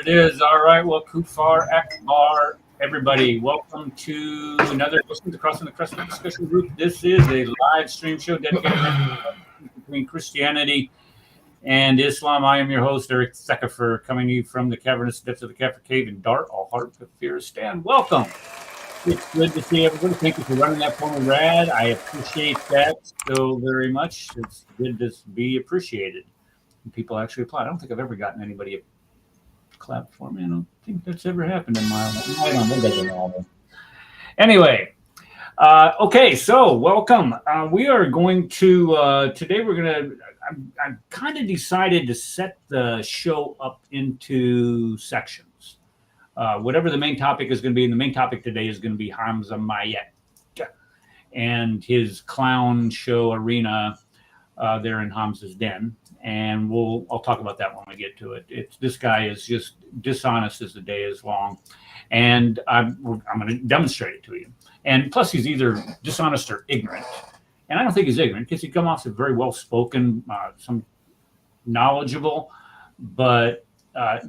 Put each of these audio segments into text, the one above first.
it is. All right. Well, Kufar Akbar, everybody. Welcome to another episode of the Crossing the Crescent discussion group. This is a live stream show dedicated between Christianity and Islam. I am your host, Eric Theckefer, coming to you from the cavernous depths of the Kafir Cave in Dart, all heart of Fearistan. Welcome. It's good to see everybody. Thank you for running that for me, Rad. I appreciate that so very much. It's good to be appreciated. And people actually apply. I don't think I've ever gotten anybody clap for me. I don't think that's ever happened in my life. I don't know. That doesn't matter. Anyway, okay, so welcome. We are going to, today we're going to, I've kind of decided to set the show up into sections. Whatever the main topic is going to be, and the main topic today is going to be Hamza Myatt and his clown show arena there in Hamza's den. And I'll talk about that when we get to it. This guy is just dishonest as the day is long, and I'm going to demonstrate it to you. And plus, he's either dishonest or ignorant, and I don't think he's ignorant because he comes off as very well spoken, some knowledgeable, but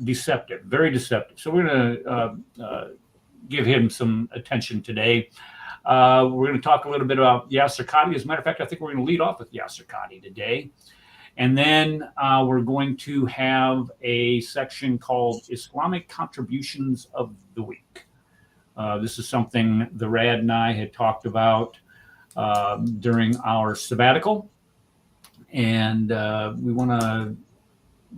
deceptive, very deceptive. So we're going to give him some attention today. We're going to talk a little bit about Yasir Qhadi. As a matter of fact, I think we're going to lead off with Yasir Qhadi today. And then we're going to have a section called Islamic Contributions of the Week. This is something the Rad and I had talked about during our sabbatical. And we want to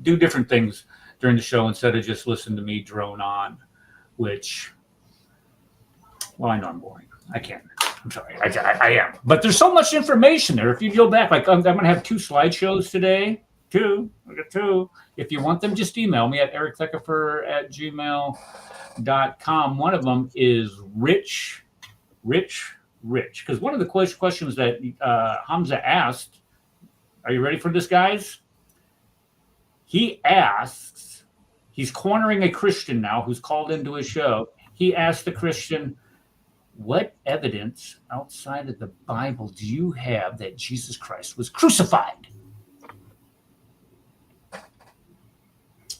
do different things during the show instead of just listen to me drone on, which, well, I know I'm boring. I can't. I'm sorry, I am. But there's so much information there. If you go back, like I'm going to have 2 slideshows today. I got 2. If you want them, just email me at erictheckefer@gmail.com. One of them is rich. Because one of the questions that Hamza asked, are you ready for this, guys? He asks, he's cornering a Christian now who's called into his show. He asked the Christian, what evidence outside of the Bible do you have that Jesus Christ was crucified?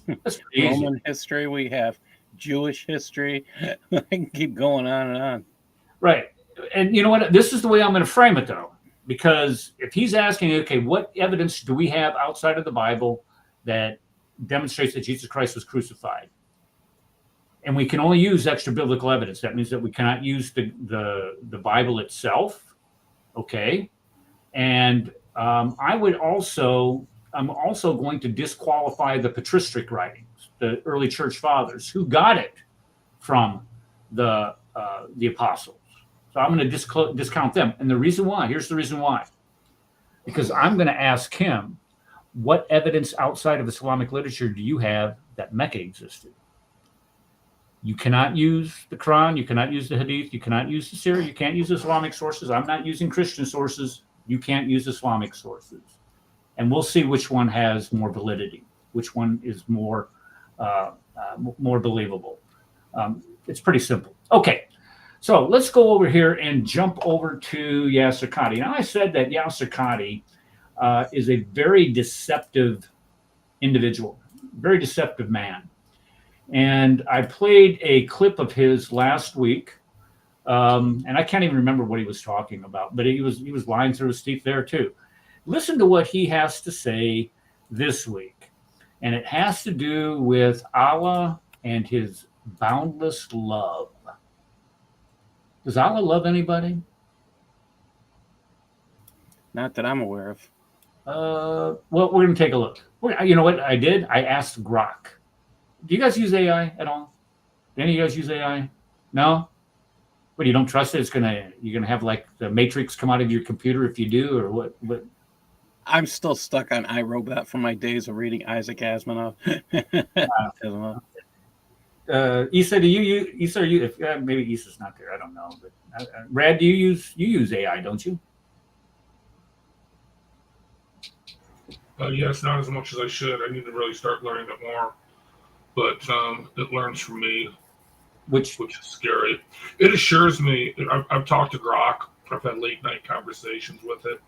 That's Roman history, we have Jewish history. I can keep going on and on. Right. And you know what? This is the way I'm going to frame it, though, because if he's asking, okay, what evidence do we have outside of the Bible that demonstrates that Jesus Christ was crucified? And we can only use extra biblical evidence. That means that we cannot use the Bible itself. Okay. And I'm also going to disqualify the patristic writings, the early church fathers who got it from the apostles. So I'm going to discount them. And the reason why, here's the reason why. Because I'm going to ask him, what evidence outside of Islamic literature do you have that Mecca existed? You cannot use the Quran. You cannot use the Hadith. You cannot use the Sirah. You can't use Islamic sources. I'm not using Christian sources. You can't use Islamic sources. And we'll see which one has more validity, which one is more believable. It's pretty simple. Okay, so let's go over here and jump over to Yasir Qhadi. Now, I said that Yasir Qhadi is a very deceptive individual, very deceptive man. And I played a clip of his last week, and I can't even remember what he was talking about, but he was lying through his teeth there too. Listen to what he has to say this week, and it has to do with Allah and his boundless love. Does Allah love anybody? Not that I'm aware of. Well, we're going to take a look. You know what I did? I asked Grok. Do you guys use AI at all? Do any of you guys use AI? No? But you don't trust it? You're gonna have like the Matrix come out of your computer if you do, or what? I'm still stuck on iRobot from my days of reading Isaac Asimov. Issa, do you use? Maybe Issa's not there. I don't know. But Rad, do you use AI? Don't you? Yes, not as much as I should. I need to really start learning it more. But it learns from me, which is scary. It assures me. I've talked to Grok. I've had late night conversations with it.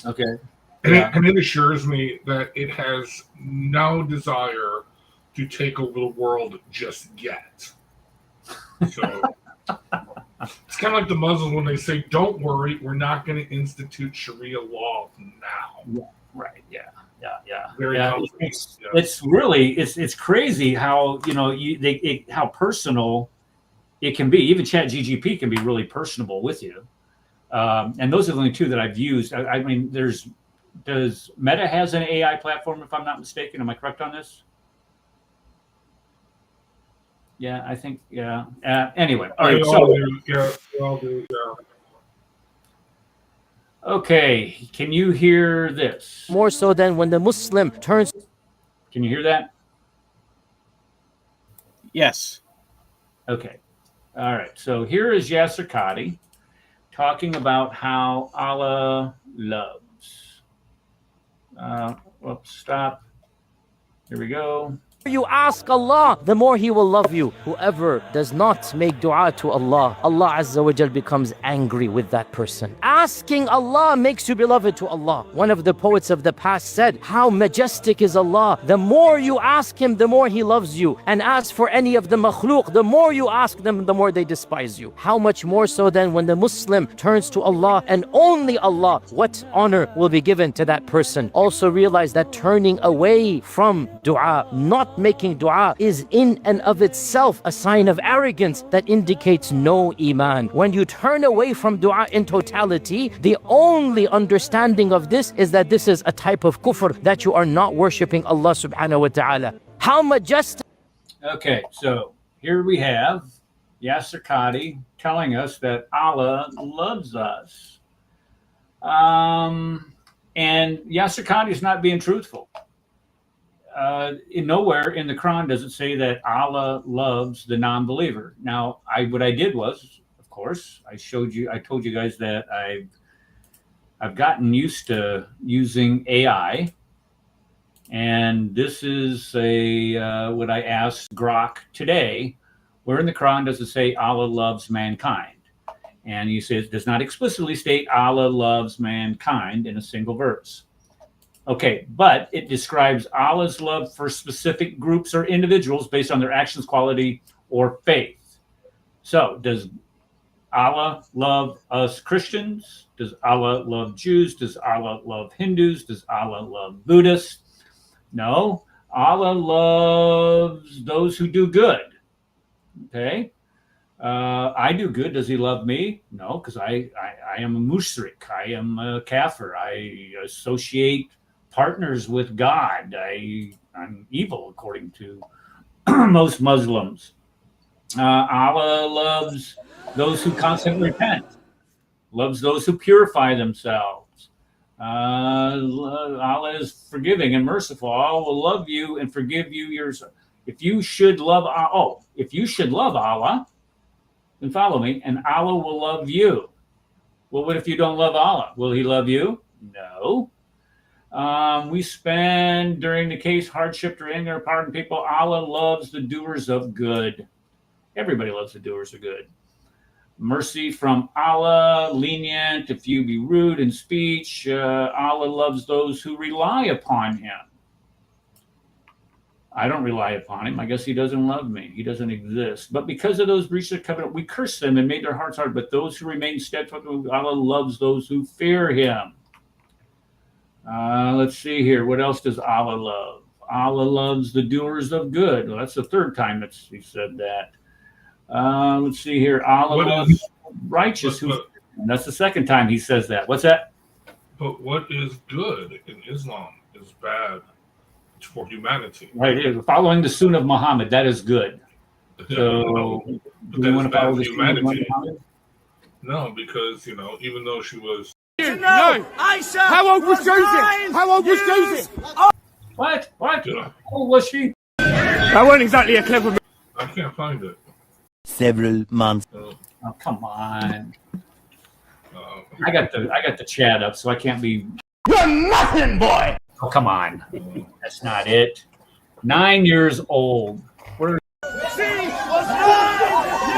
Okay. And it assures me that it has no desire to take over the world just yet. So it's kind of like the Muslims when they say, "Don't worry, we're not going to institute Sharia law now." Yeah, right. Yeah. Very It's really it's crazy how how personal it can be. Even ChatGPT can be really personable with you. And those are the only two that I've used. I mean, does Meta has an AI platform, if I'm not mistaken? Am I correct on this? Yeah, I think, yeah. Anyway, all right. We all do. Okay, can you hear this? More so than when the Muslim turns. Can you hear that? Yes. Okay. All right. So here is Yasir Qhadi talking about how Allah loves. Whoops, stop. Here we go. You ask Allah, the more He will love you. Whoever does not make dua to Allah, Allah Azza wa Jal becomes angry with that person. Asking Allah makes you beloved to Allah. One of the poets of the past said, how majestic is Allah. The more you ask Him, the more He loves you. And as for any of the makhluk, the more you ask them, the more they despise you. How much more so than when the Muslim turns to Allah and only Allah, what honor will be given to that person. Also realize that turning away from dua, not making dua, is in and of itself a sign of arrogance that indicates no iman. When you turn away from dua in totality, the only understanding of this is that this is a type of kufr, that you are not worshipping Allah subhanahu wa ta'ala. How majestic. Okay, so here we have Yasir Qhadi telling us that Allah loves us. And Yasir Qhadi is not being truthful. Nowhere in the Quran does it say that Allah loves the non-believer. Now, what I did was, of course, I told you guys that I've gotten used to using AI, and this is what I asked Grok today. Where in the Quran does it say Allah loves mankind? And he says it does not explicitly state Allah loves mankind in a single verse. Okay, but it describes Allah's love for specific groups or individuals based on their actions, quality, or faith. So does Allah love us Christians? Does Allah love Jews? Does Allah love Hindus? Does Allah love Buddhists? No, Allah loves those who do good. Okay, I do good. Does He love me? No, because I am a mushrik. I am a kafir. I associate partners with God. I'm evil according to most Muslims. Allah loves those who constantly repent, loves those who purify themselves. Allah is forgiving and merciful. Allah will love you and forgive you yours. If you should love Allah, then follow me, and Allah will love you. Well, what if you don't love Allah? Will He love you? No. We spend during the case hardship or anger, pardon people. Allah loves the doers of good. Everybody loves the doers of good. Mercy from Allah, lenient if you be rude in speech. Allah loves those who rely upon Him. I don't rely upon Him. I guess He doesn't love me. He doesn't exist. But because of those breaches of covenant, we curse them and made their hearts hard. But those who remain steadfast, Allah loves those who fear Him. Let's see here. What else does Allah love? Allah loves the doers of good. Well, that's the third time He said that. Let's see here. Allah loves righteous. And that's the second time He says that. What's that? But what is good in Islam is bad. It's for humanity. Right. Following the Sunnah of Muhammad, that is good. So, but do you want to follow the Sunnah of Muhammad? No, because, even though she was... No, Aisha, how old was Joseph? How old was Joseph? What? How old was she? That wasn't exactly a clever... I can't find it. Several months. Oh, come on. I got the chat up, so I can't be... You're nothing, boy! Oh, come on. That's not it. 9 years old. She was 9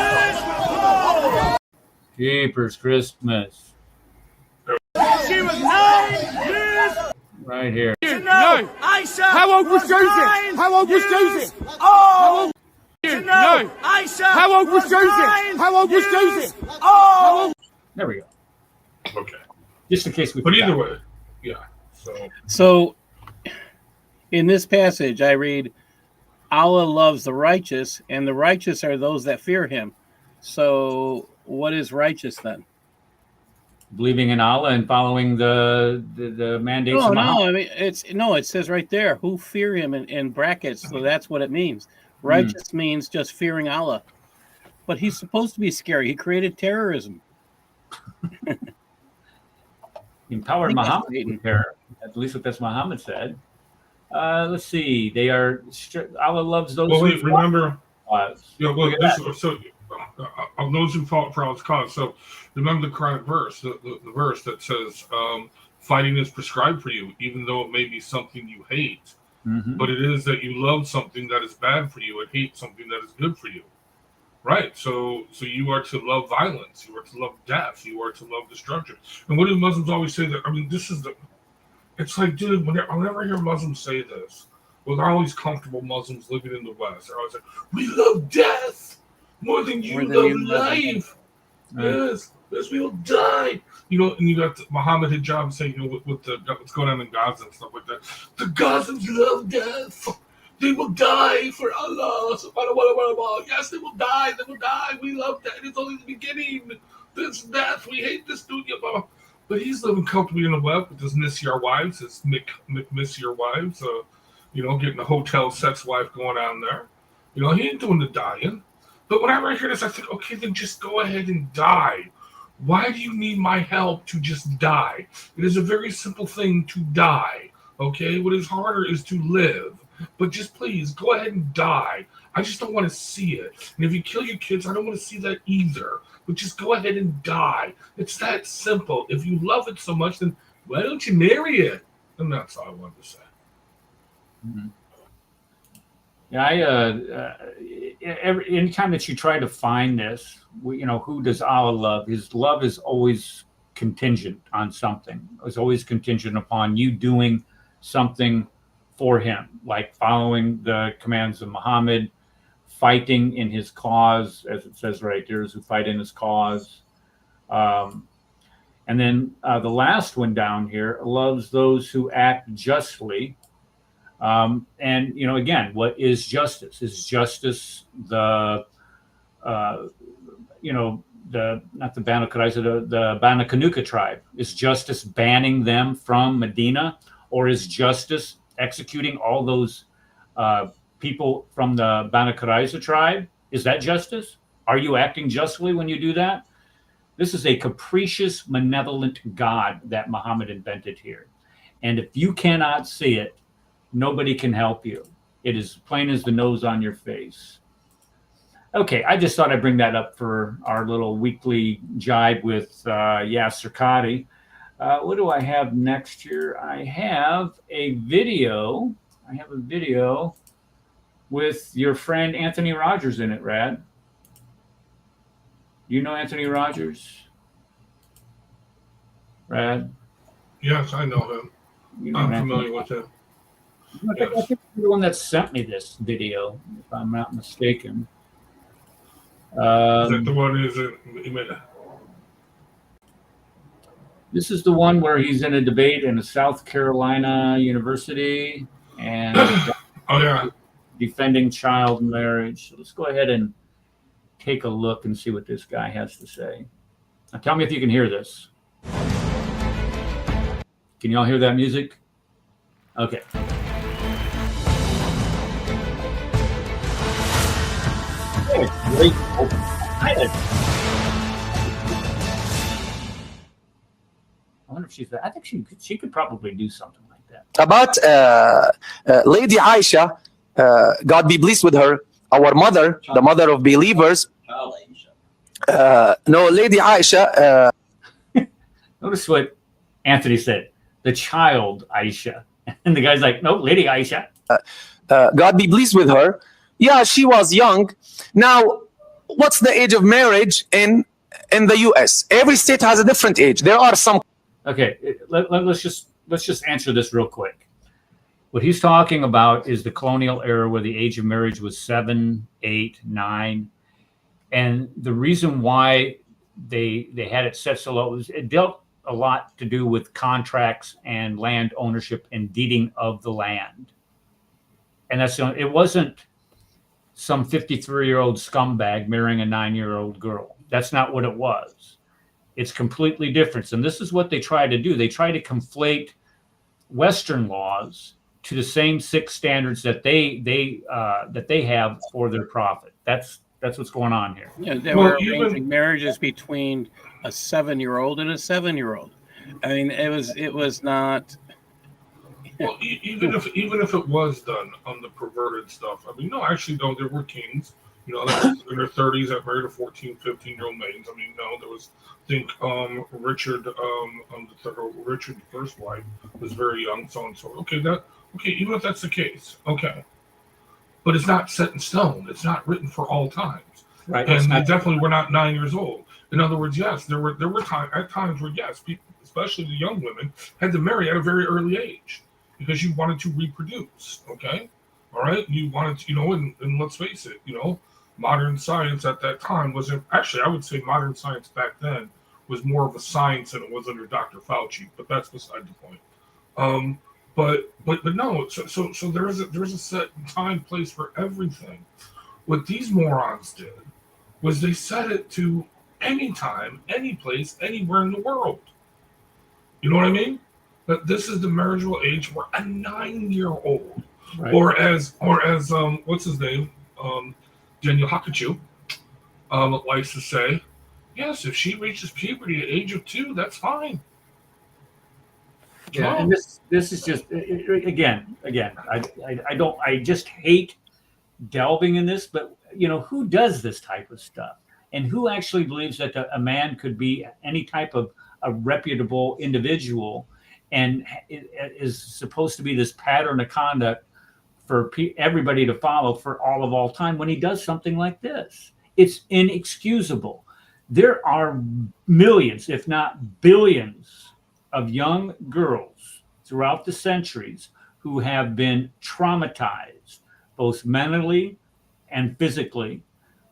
years old! Jeepers Christmas. She was 9 years Right here. No. Aisha. How old was Joseph? How old was Joseph? Oh. No. Aisha. How old was Joseph? How old was Joseph? Oh. There we go. Okay. Just in case we. But forgot. either way, yeah. So, in this passage, I read, Allah loves the righteous, and the righteous are those that fear him. So, what is righteous then? Believing in Allah and following the mandates of Muhammad. I mean, it says right there, who fear him in brackets. So that's what it means. Righteous means just fearing Allah. But he's supposed to be scary. He created terrorism. Empowered Muhammad with terror. At least what that's Muhammad said. Let's see. They are Allah loves those. Well, who remember. Yeah, well, those who fought for Allah's cause. So remember the Quranic verse, the verse that says, "Fighting is prescribed for you, even though it may be something you hate." Mm-hmm. But it is that you love something that is bad for you and hate something that is good for you. Right. So you are to love violence. You are to love death. You are to love destruction. And what do Muslims always say? That, I mean, this is it's like, dude, whenever I hear Muslims say this, with all these comfortable Muslims living in the West, they're always like, we love death more than you love life. Yes, we will die. You know, and you got Muhammad Hijab saying, you know, with what's going on in Gaza and stuff like that. The Gazans love death. They will die for Allah. Yes, they will die. They will die. We love that. It's only the beginning. This death. We hate this dunya. But he's living comfortably in the West with his Misyar wives, his Misyar wives. You know, getting a hotel sex wife going on there. You know, he ain't doing the dying. But whenever I hear this, I think, okay, then just go ahead and die. Why do you need my help to just die? It is a very simple thing to die. Okay, what is harder is to live. But just please go ahead and die. I just don't want to see it. And if you kill your kids, I don't want to see that either. But just go ahead and die. It's that simple. If you love it so much, then why don't you marry it? And that's all I wanted to say. Mm-hmm. Yeah, anytime that you try to find this, you know, who does Allah love? His love is always contingent on something. It's always contingent upon you doing something for him, like following the commands of Muhammad, fighting in his cause, as it says right there, who fight in his cause. And then the last one down here, loves those who act justly. And, you know, again, what is justice? Is justice the, you know, not the Banu Qurayza, the Banu Kanuka tribe? Is justice banning them from Medina? Or is justice executing all those people from the Banu Qurayza tribe? Is that justice? Are you acting justly when you do that? This is a capricious, malevolent God that Muhammad invented here. And if you cannot see it, nobody can help you. It is plain as the nose on your face. Okay, I just thought I'd bring that up for our little weekly jibe with Yasir Qhadi. What do I have next here? I have a video. With your friend Anthony Rogers in it, Rad. You know Anthony Rogers? Rad? Yes, I know him. You know I'm Anthony. familiar with him. I think you're the one that sent me this video, if I'm not mistaken. Is that the one This is the one where he's in a debate in a South Carolina university and defending child marriage. So let's go ahead and take a look and see what this guy has to say. Now tell me if you can hear this. Can y'all hear that music? Okay. Great. I wonder if she's there. I think she could probably do something like that. About Lady Aisha, God be pleased with her, our mother, the mother of believers. No, Lady Aisha. Notice what Anthony said. The child Aisha. And the guy's like, no, Lady Aisha. God be pleased with her. Yeah, she was young. Now, what's the age of marriage in the U.S.? Every state has a different age. There are some. Okay, let's just let's just answer this real quick. What he's talking about is the colonial era where the age of marriage was 7, 8, 9. And the reason why they had it set so low was it dealt a lot to do with contracts and land ownership and deeding of the land. And it wasn't some 53-year-old scumbag marrying a 9-year-old girl. That's not what it was. It's completely different. And this is what they try to do. They try to conflate Western laws to the same 6 standards that they have for their profit. That's what's going on here. Yeah, they were arranging marriages between a 7-year-old and a 7-year-old. I mean, it was not. Well, even if it was done on the perverted stuff, I mean, no, actually, no, there were kings, you know, that was in their 30s that married a 14, 15-year-old maidens. I mean, no, there was, I think, Richard, Richard, the first wife, was very young, so and so. Okay, even if that's the case, okay, but it's not set in stone. It's not written for all times, right? And they definitely were not 9 years old. In other words, yes, there were times where yes, people, especially the young women, had to marry at a very early age because you wanted to reproduce. Okay, all right, you wanted to, you know, and let's face it, you know, modern science at that time wasn't actually. I would say modern science back then was more of a science than it was under Dr. Fauci. But that's beside the point. But no. So there is a set time, place for everything. What these morons did was they set it to any time, any place, anywhere in the world. You know what I mean? That this is the marriageable age for a 9-year-old, right. or as what's his name, Daniel Hakachu, likes to say, yes, if she reaches puberty at the age of 2, that's fine. Yeah, and this is just again. I just hate delving in this, but you know, who does this type of stuff, and who actually believes that a man could be any type of a reputable individual, and is supposed to be this pattern of conduct for everybody to follow for all time when he does something like this? It's inexcusable. There are millions, if not billions, of young girls throughout the centuries who have been traumatized, both mentally and physically,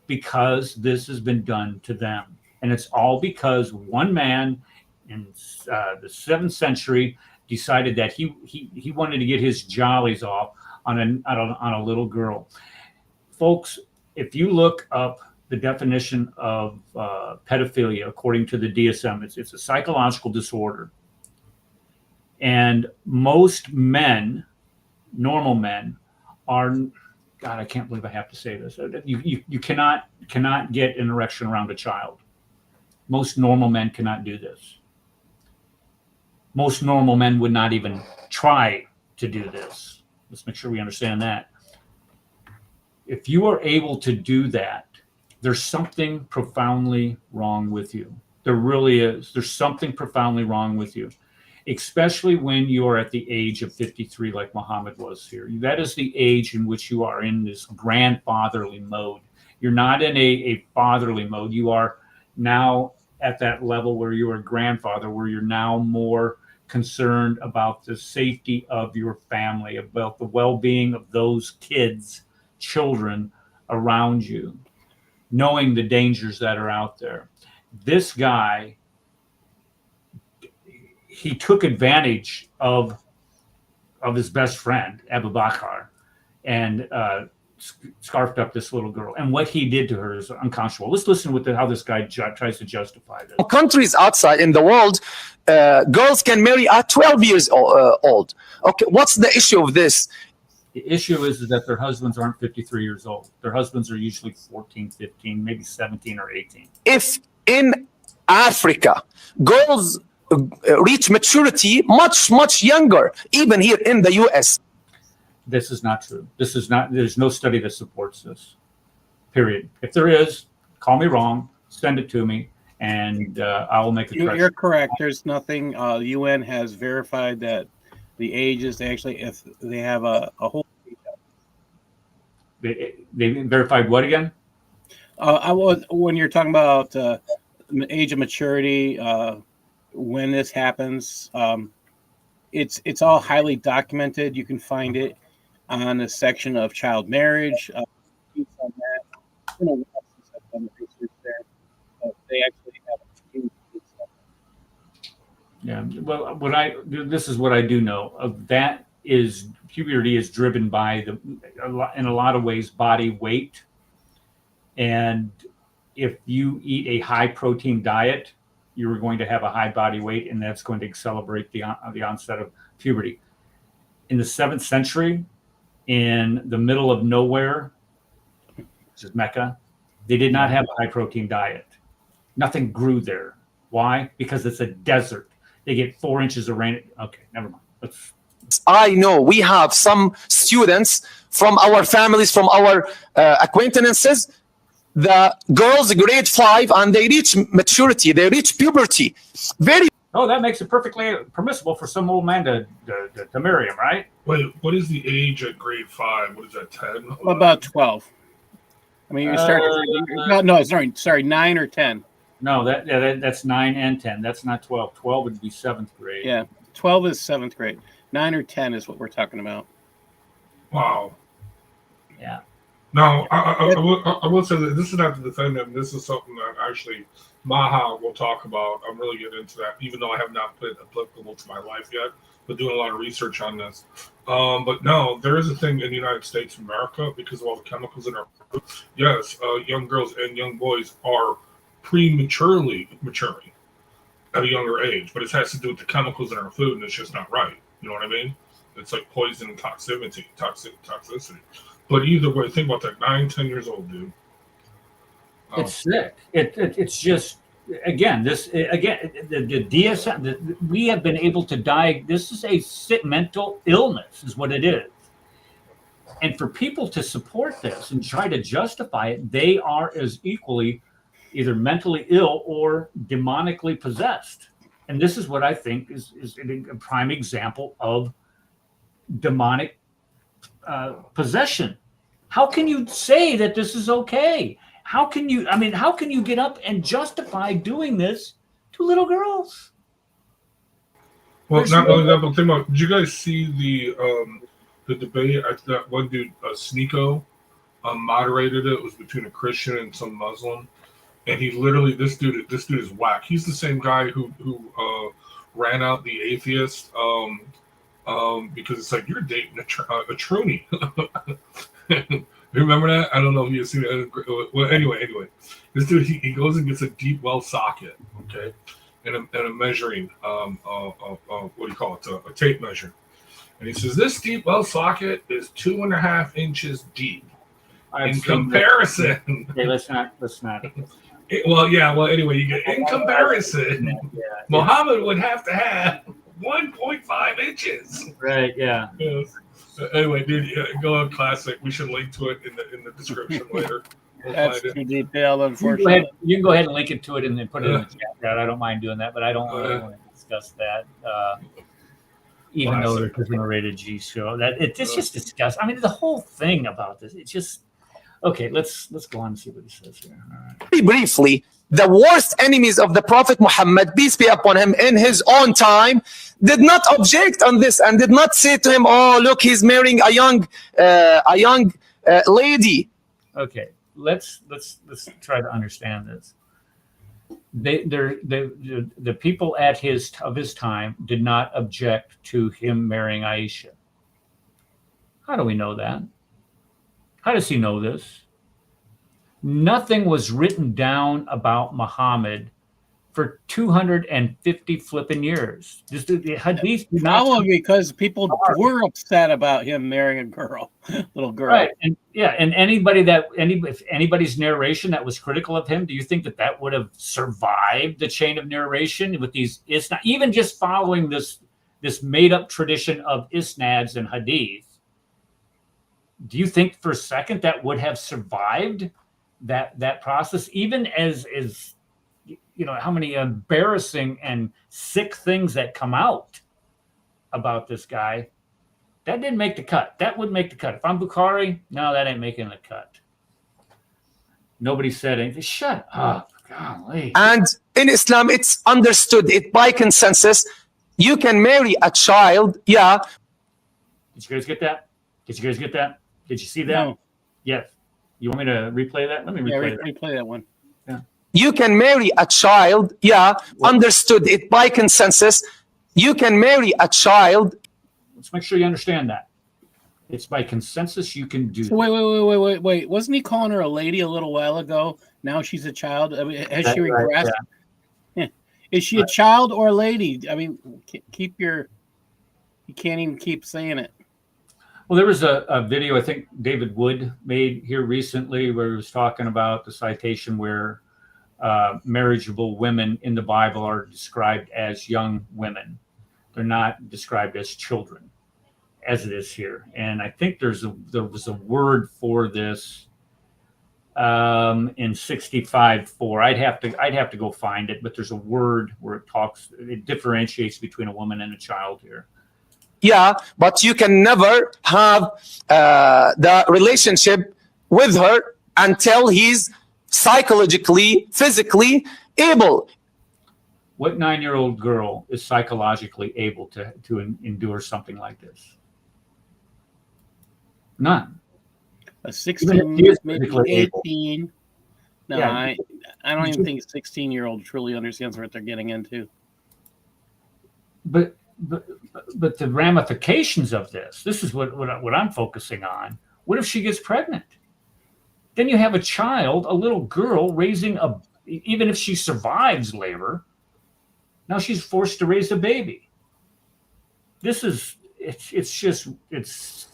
because this has been done to them. And it's all because one man in the 7th century decided that he wanted to get his jollies off on a little girl. Folks, if you look up the definition of pedophilia according to the DSM, it's a psychological disorder. And most men, normal men, are, God, I can't believe I have to say this. You cannot get an erection around a child. Most normal men cannot do this. Most normal men would not even try to do this. Let's make sure we understand that. If you are able to do that, there's something profoundly wrong with you. There really is. There's something profoundly wrong with you, especially when you are at the age of 53 like Muhammad was here. That is the age in which you are in this grandfatherly mode. You're not in a fatherly mode. You are now at that level where you're a grandfather, where you're now more concerned about the safety of your family, about the well-being of those kids, children around you, knowing the dangers that are out there. This guy, he took advantage of his best friend, Abu Bakr, and scarfed up this little girl. And what he did to her is unconscionable. Let's listen with how this guy tries to justify this. Countries outside in the world, girls can marry at 12 years old. Okay, what's the issue of this? The issue is that their husbands aren't 53 years old. Their husbands are usually 14, 15, maybe 17 or 18. If in Africa, girls reach maturity much younger, even here in the US. This is not true. There's no study that supports this, period. If there is, call me wrong, send it to me, and I will make a correction. You're correct. There's nothing. UN has verified that the ages actually, if they have a whole. They verified what again? When you're talking about age of maturity, when this happens, it's all highly documented. You can find it on a section of child marriage. On that. It's been a while since I've done the research there, but they actually have a huge stuff. Yeah. Well, this is what I do know of that is puberty is driven by in a lot of ways body weight, and if you eat a high protein diet, you're going to have a high body weight, and that's going to accelerate the onset of puberty. In the 7th century, in the middle of nowhere, which is Mecca, they did not have a high protein diet. Nothing grew there. Why? Because it's a desert. They get 4 inches of rain. Okay, never mind. I know we have some students from our families, from our acquaintances, the girls grade 5, and they reach maturity, they reach puberty. That makes it perfectly permissible for some old man to marry him, right? Wait, what is the age at grade 5? What is that, 10? About 12. I mean, you start. Sorry, 9 or 10. No, that's 9 and 10. That's not 12. 12 would be 7th grade. Yeah, 12 is 7th grade. 9 or 10 is what we're talking about. Wow. Yeah. Now, I will say that this is not to defend them. This is something that actually Maha will talk about. I'm really getting into that, even though I have not put it applicable to my life yet, but doing a lot of research on this. But no, there is a thing in the United States of America, because of all the chemicals in our food. Yes, young girls and young boys are prematurely maturing at a younger age, but it has to do with the chemicals in our food, and it's just not right. You know what I mean? It's like poison and toxicity. But either way, think about that. 9, 10 years old, dude. It's sick. It's just the DSM. We have been able to this is a mental illness, is what it is. And for people to support this and try to justify it, they are as equally either mentally ill or demonically possessed. And this is what I think is a prime example of demonic possession. How can you say that this is okay? How can you get up and justify doing this to little girls? Well, not only that, but think about, did you guys see the debate? That one dude, Sneeko, moderated it. It was between a Christian and some Muslim. And he literally, this dude is whack. He's the same guy who ran out the atheist because it's like, you're dating a troonie. Remember that? I don't know if you've seen it. Well, anyway, this dude he goes and gets a deep well socket, okay, and a measuring what do you call it? A tape measure, and he says this deep well socket is 2.5 inches deep. In comparison, okay, let's not. Well, anyway, you get in comparison. Yeah, Muhammad would have to have 1.5 inches. Right. Yeah. Yes. Anyway, dude, go on Classic. We should link to it in the description later. That's too detailed, unfortunately. You can go ahead and link it to it and then put it in the chat. I don't mind doing that, but I don't really want to discuss that. Even though it's a rated G show, it's just disgusting. I mean, the whole thing about this, it's just okay. Let's go on and see what he says here. All right. Very briefly, the worst enemies of the Prophet Muhammad, peace be upon him, in his own time, did not object on this and did not say to him, "Oh, look, he's marrying a young lady." Okay, let's try to understand this. The people of his time did not object to him marrying Aisha. How do we know that? How does he know this? Nothing was written down about Muhammad for 250 flipping years. Just the hadith do not. Probably because people were upset about him marrying a little girl. Right, and anybody's narration that was critical of him, do you think that would have survived the chain of narration with these isnad? Even just following this made up tradition of isnads and hadith, do you think for a second that would have survived that process? Even as you know how many embarrassing and sick things that come out about this guy, that didn't make the cut. That would make the cut. If I'm Bukhari, no, that ain't making the cut. Nobody said anything. Shut up. Golly. And in Islam, it's understood, by consensus, You can marry a child. Yeah. Did you guys get that? Did you guys get that? Did you see that? No. Yes. You want me to replay that? Let me replay that. Replay that one. Yeah. You can marry a child. Yeah. Understood it by consensus. You can marry a child. Let's make sure you understand that. It's by consensus you can do. So wait. Wasn't he calling her a lady a little while ago? Now she's a child. I mean, has she regressed? Right, yeah. Is she a child or a lady? I mean, keep your. You can't even keep saying it. Well, there was a video I think David Wood made here recently where he was talking about the citation where marriageable women in the Bible are described as young women. They're not described as children, as it is here. And I think there was a word for this in 65:4. I'd have to go find it, but there's a word where it differentiates between a woman and a child here. Yeah, but you can never have the relationship with her until he's psychologically, physically able. What 9-year-old girl is psychologically able to endure something like this? None. A 16, maybe 18. Able. No, yeah. I don't even think a 16-year-old truly understands what they're getting into. But the ramifications of this is what I'm focusing on. What if she gets pregnant? Then you have a child, a little girl raising even if she survives labor, now she's forced to raise a baby. It's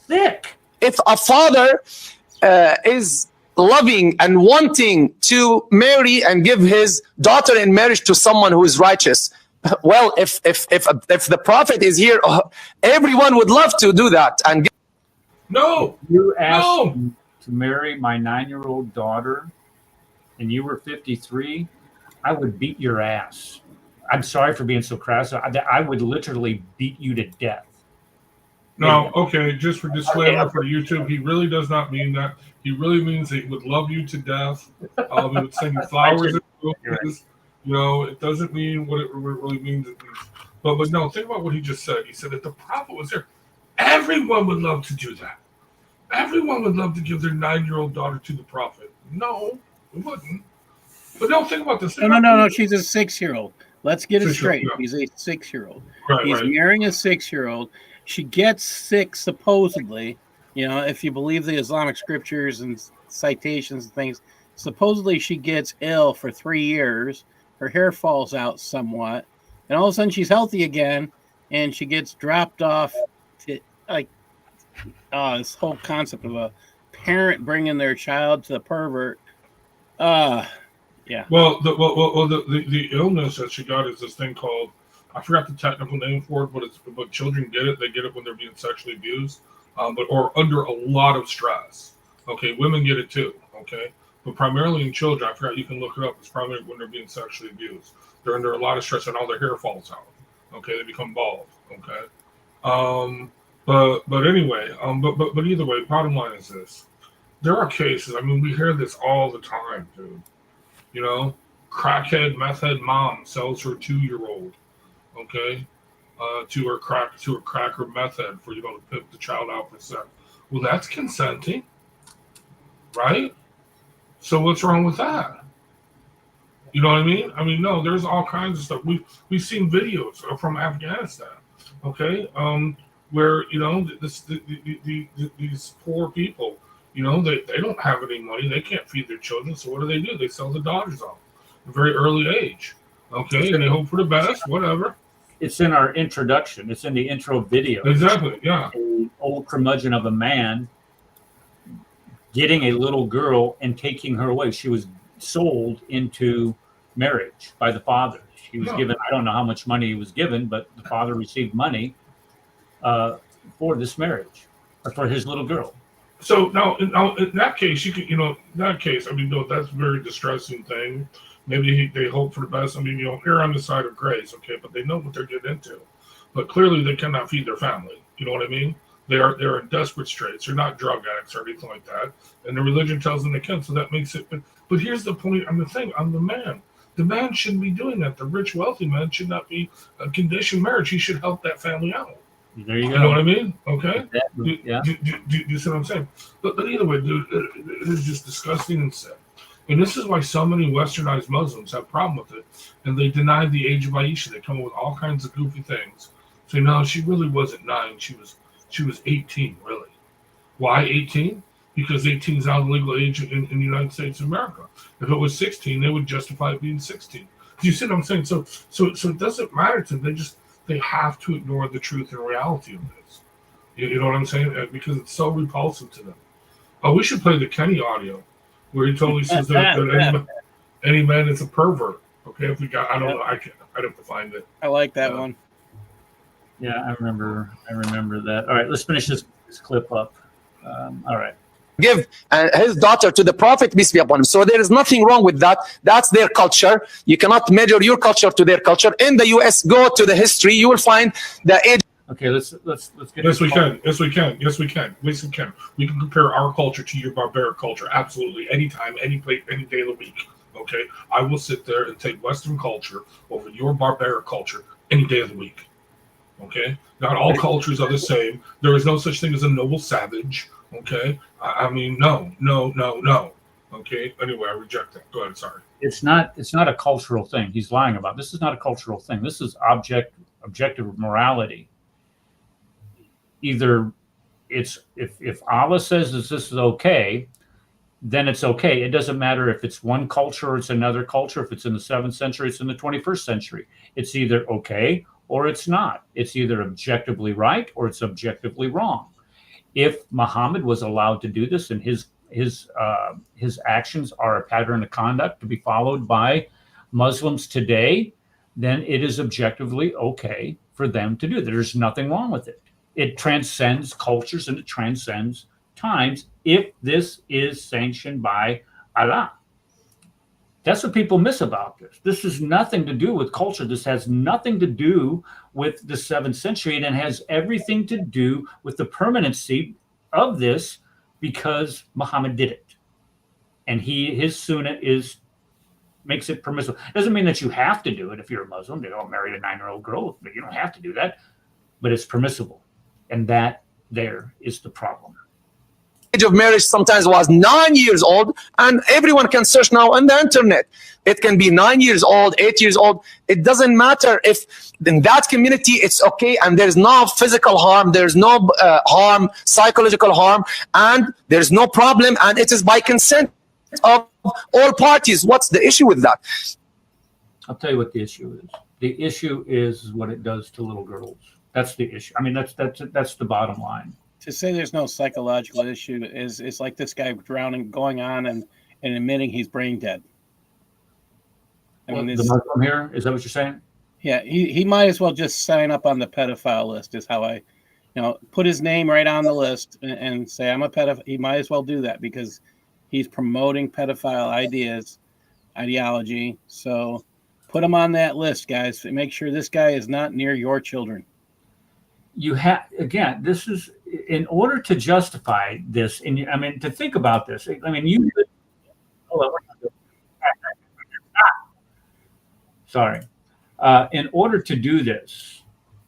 sick. If a father is loving and wanting to marry and give his daughter in marriage to someone who is righteous, well, if the prophet is here, everyone would love to do that. And you asked me to marry my 9-year-old daughter, and you were 53, I would beat your ass. I'm sorry for being so crass. I would literally beat you to death. No, okay, just for disclaimer for YouTube, he really does not mean that. He really means he would love you to death. He would send you flowers and roses. You know, it doesn't mean what it really means. But no, think about what he just said. He said if the prophet was there, everyone would love to do that. Everyone would love to give their 9-year-old daughter to the prophet. No, it wouldn't. But no, think about this. No. She's a 6-year-old. Let's get it straight. Yeah. He's a 6-year-old. He's marrying a 6-year-old. She gets sick, supposedly. You know, if you believe the Islamic scriptures and citations and things, supposedly she gets ill for 3 years. Her hair falls out somewhat, and all of a sudden she's healthy again, and she gets dropped off to this whole concept of a parent bringing their child to the pervert. Yeah. Well, the illness that she got is this thing called, I forgot the technical name for it, but children get it. They get it when they're being sexually abused, or under a lot of stress. Okay, women get it too. Okay, but primarily in children, I forgot, you can look it up. It's primarily when they're being sexually abused. They're under a lot of stress and all their hair falls out. Okay, they become bald. Okay, but anyway, but either way, bottom line is this: there are cases. I mean, we hear this all the time, dude. You know, crackhead, meth head mom sells her 2-year-old. Okay, to her crack or meth head for, to pimp the child out for sex. Well, that's consenting, right? So what's wrong with that? You know what I mean? I mean, no, there's all kinds of stuff. We've seen videos from Afghanistan, okay, where these poor people, they don't have any money, they can't feed their children, so what do? They sell the daughters off at a very early age, okay, and they hope for the best, whatever. It's in our introduction. It's in the intro video. Exactly, yeah. An old curmudgeon of a man getting a little girl and taking her away. She was sold into marriage by the father. He was given, I don't know how much money he was given, but the father received money for this marriage, or for his little girl. So now in that case, you can, I mean, no, that's a very distressing thing. Maybe they hope for the best. I mean, they're on the side of grace, okay, but they know what they're getting into. But clearly they cannot feed their family. You know what I mean? They're in desperate straits. They're not drug addicts or anything like that. And the religion tells them they can, so that makes it. But here's the point. I'm the man. The man shouldn't be doing that. The rich, wealthy man should not be a conditioned marriage. He should help that family out. There you go. You know what I mean? Okay. Exactly. Yeah. Do you see what I'm saying? But either way, dude, it is just disgusting and sad. And this is why so many westernized Muslims have a problem with it. And they deny the age of Aisha. They come up with all kinds of goofy things. Say, no, she really wasn't 9. She was 18, really. Why 18? Because 18 is now the legal age in the United States of America. If it was 16, they would justify it being 16. Do you see what I'm saying? So it doesn't matter to them. They have to ignore the truth and reality of this. You know what I'm saying? Because it's so repulsive to them. Oh, we should play the Kenny audio where he totally says that any man is a pervert. Okay, if we got, I don't know, I'd have to find it. I like that one. Yeah, I remember that. All right, let's finish this clip up. All right. Give his daughter to the Prophet, peace be upon him. So there is nothing wrong with that. That's their culture. You cannot measure your culture to their culture. In the US, go to the history. You will find the age. Okay, let's get. Yes, we can. Yes, we can. Yes, we can. Yes, we can. We can compare our culture to your barbaric culture. Absolutely, anytime, any place, any day of the week. Okay, I will sit there and take Western culture over your barbaric culture any day of the week. Okay, not all cultures are the same. There is no such thing as a noble savage. Okay, I mean, no. Okay, anyway, I reject that. Go ahead. Sorry. It's not a cultural thing. He's lying about. This is not a cultural thing. This is objective morality. Either it's if Allah says this is okay, then it's okay. It doesn't matter if it's one culture or it's another culture. If it's in the 7th century, it's in the 21st century. It's either okay or it's not. It's either objectively right or it's objectively wrong. If Muhammad was allowed to do this and his actions are a pattern of conduct to be followed by Muslims today, then it is objectively okay for them to do it. There's nothing wrong with it. It transcends cultures and it transcends times if this is sanctioned by Allah. That's what people miss about this. This has nothing to do with culture. This has nothing to do with the 7th century, and it has everything to do with the permanency of this because Muhammad did it. And his sunnah makes it permissible. Doesn't mean that you have to do it if you're a Muslim. They don't marry a 9-year-old girl, but you don't have to do that. But it's permissible. And that there is the problem. Age of marriage sometimes was 9 years old, and everyone can search now on the internet. It can be 9 years old, 8 years old. It doesn't matter if in that community it's okay, and there's no physical harm, there's no harm, psychological harm, and there's no problem, and it is by consent of all parties. What's the issue with that? I'll tell you what the issue is. The issue is what it does to little girls. That's the issue. I mean, that's the bottom line. To say there's no psychological issue is like this guy drowning, going on and admitting he's brain dead. I mean, the Muslim here, is that what you're saying? Yeah, he might as well just sign up on the pedophile list. Is how I, put his name right on the list and say I'm a pedophile. He might as well do that because he's promoting pedophile ideology. So put him on that list, guys. Make sure this guy is not near your children. You have, again, this is in order to justify this. And I mean, to think about this, I mean, in order to do this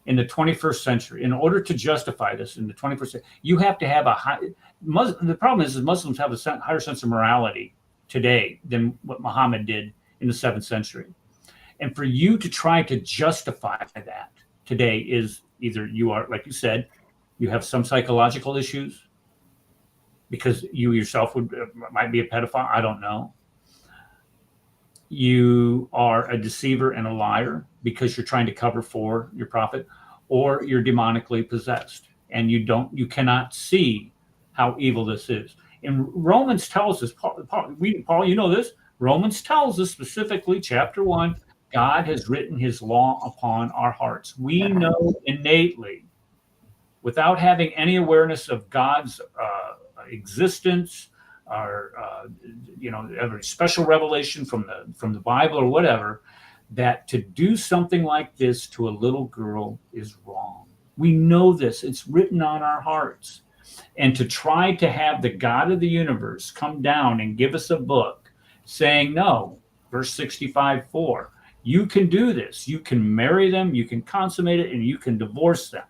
in the 21st century, in order to justify this in the 21st century, you have to have the problem is Muslims have a higher sense of morality today than what Muhammad did in the 7th century. And for you to try to justify that today is either you are, like you said, you have some psychological issues because you yourself might be a pedophile. I don't know. You are a deceiver and a liar because you're trying to cover for your prophet, or you're demonically possessed and you cannot see how evil this is. And Romans tells us, Paul, you know this. Romans tells us specifically, chapter 1, God has written his law upon our hearts. We know innately, without having any awareness of God's existence, or every special revelation from the Bible or whatever, that to do something like this to a little girl is wrong. We know this. It's written on our hearts. And to try to have the God of the universe come down and give us a book saying, no, verse 65:4. You can do this. You can marry them, you can consummate it, and you can divorce them.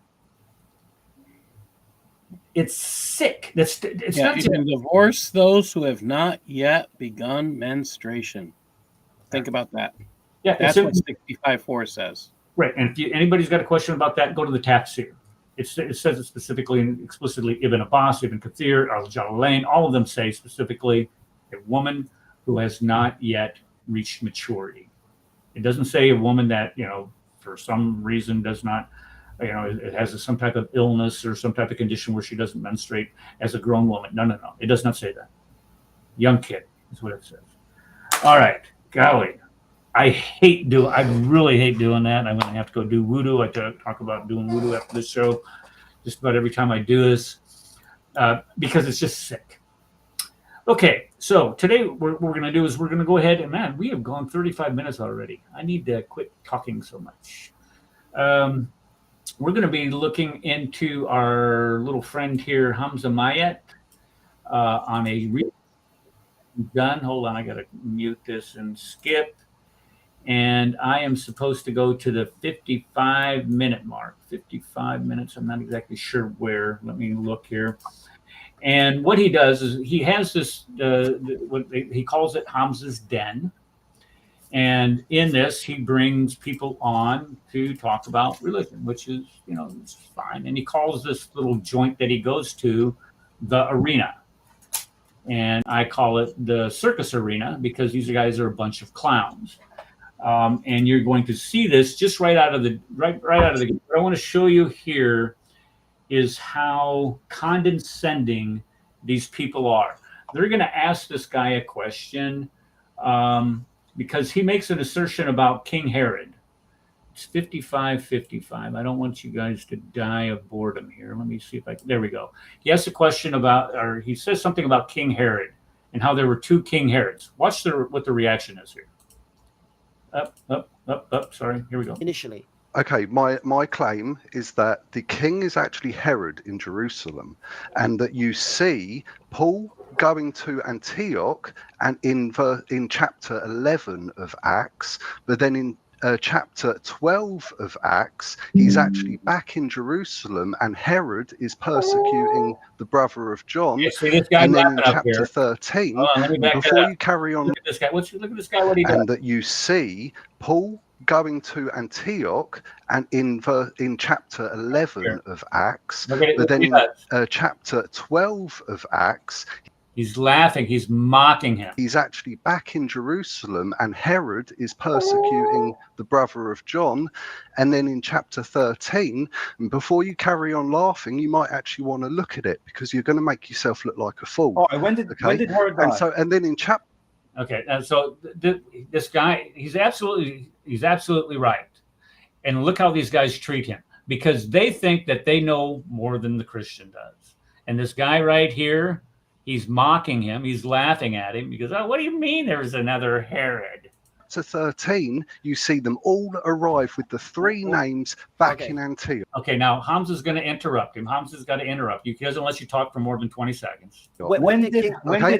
It's sick. It's not you can divorce those who have not yet begun menstruation. Think about that. Yeah, that's what 65:4 says. Right, and if anybody's got a question about that, go to the tafsir. It says it specifically and explicitly. Ibn Abbas, Ibn Kathir, Al-Jalalain, all of them say specifically a woman who has not yet reached maturity. It doesn't say a woman that, for some reason does not, it has some type of illness or some type of condition where she doesn't menstruate as a grown woman. No. It does not say that. Young kid is what it says. All right, golly. I really hate doing that. I'm going to have to go do wudu. I talk about doing wudu after this show just about every time I do this because it's just sick. Okay, so today what we're going to do is we're going to go ahead and, man, we have gone 35 minutes already. I need to quit talking so much. We're going to be looking into our little friend here, Hamza Myatt, on a done. Hold on, I got to mute this and skip. And I am supposed to go to the 55-minute mark. 55 minutes. I'm not exactly sure where. Let me look here. And what he does is he has this, what he calls it Hamza's Den. And in this, he brings people on to talk about religion, which is, it's fine. And he calls this little joint that he goes to the arena. And I call it the circus arena because these guys are a bunch of clowns. And you're going to see this just right out of the right out of the gate. What I want to show you here is how condescending these people are. They're going to ask this guy a question because he makes an assertion about King Herod. It's 55:55. I don't want you guys to die of boredom here. Let me see if there we go. He asks a question or he says something about King Herod and how there were two King Herods. Watch what the reaction is here. Up. Sorry, here we go. Initially. Okay, my claim is that the king is actually Herod in Jerusalem, and that you see Paul going to Antioch and in chapter 11 of Acts, but then in chapter 12 of Acts, he's actually back in Jerusalem, and Herod is persecuting the brother of John. Yeah, see this guy and then in chapter here. 13, before you carry on, look at this guy. Look at this guy. What he does. And that you see Paul going to Antioch and in chapter 11 of Acts, but then in chapter 12 of Acts, he's laughing. He's mocking him. He's actually back in Jerusalem, and Herod is persecuting the brother of John. And then in chapter 13, and before you carry on laughing, you might actually want to look at it because you're going to make yourself look like a fool. Oh, when did Herod die? And then in chapter. Okay, and so this guy, he's absolutely right. And look how these guys treat him because they think that they know more than the Christian does. And this guy right here, he's mocking him. He's laughing at him because, what do you mean there's another Herod? To 13, you see them all arrive with the three names back in Antioch. Okay, now Hamza's going to interrupt him. Hamza's got to interrupt you. He doesn't let you talk for more than 20 seconds. When did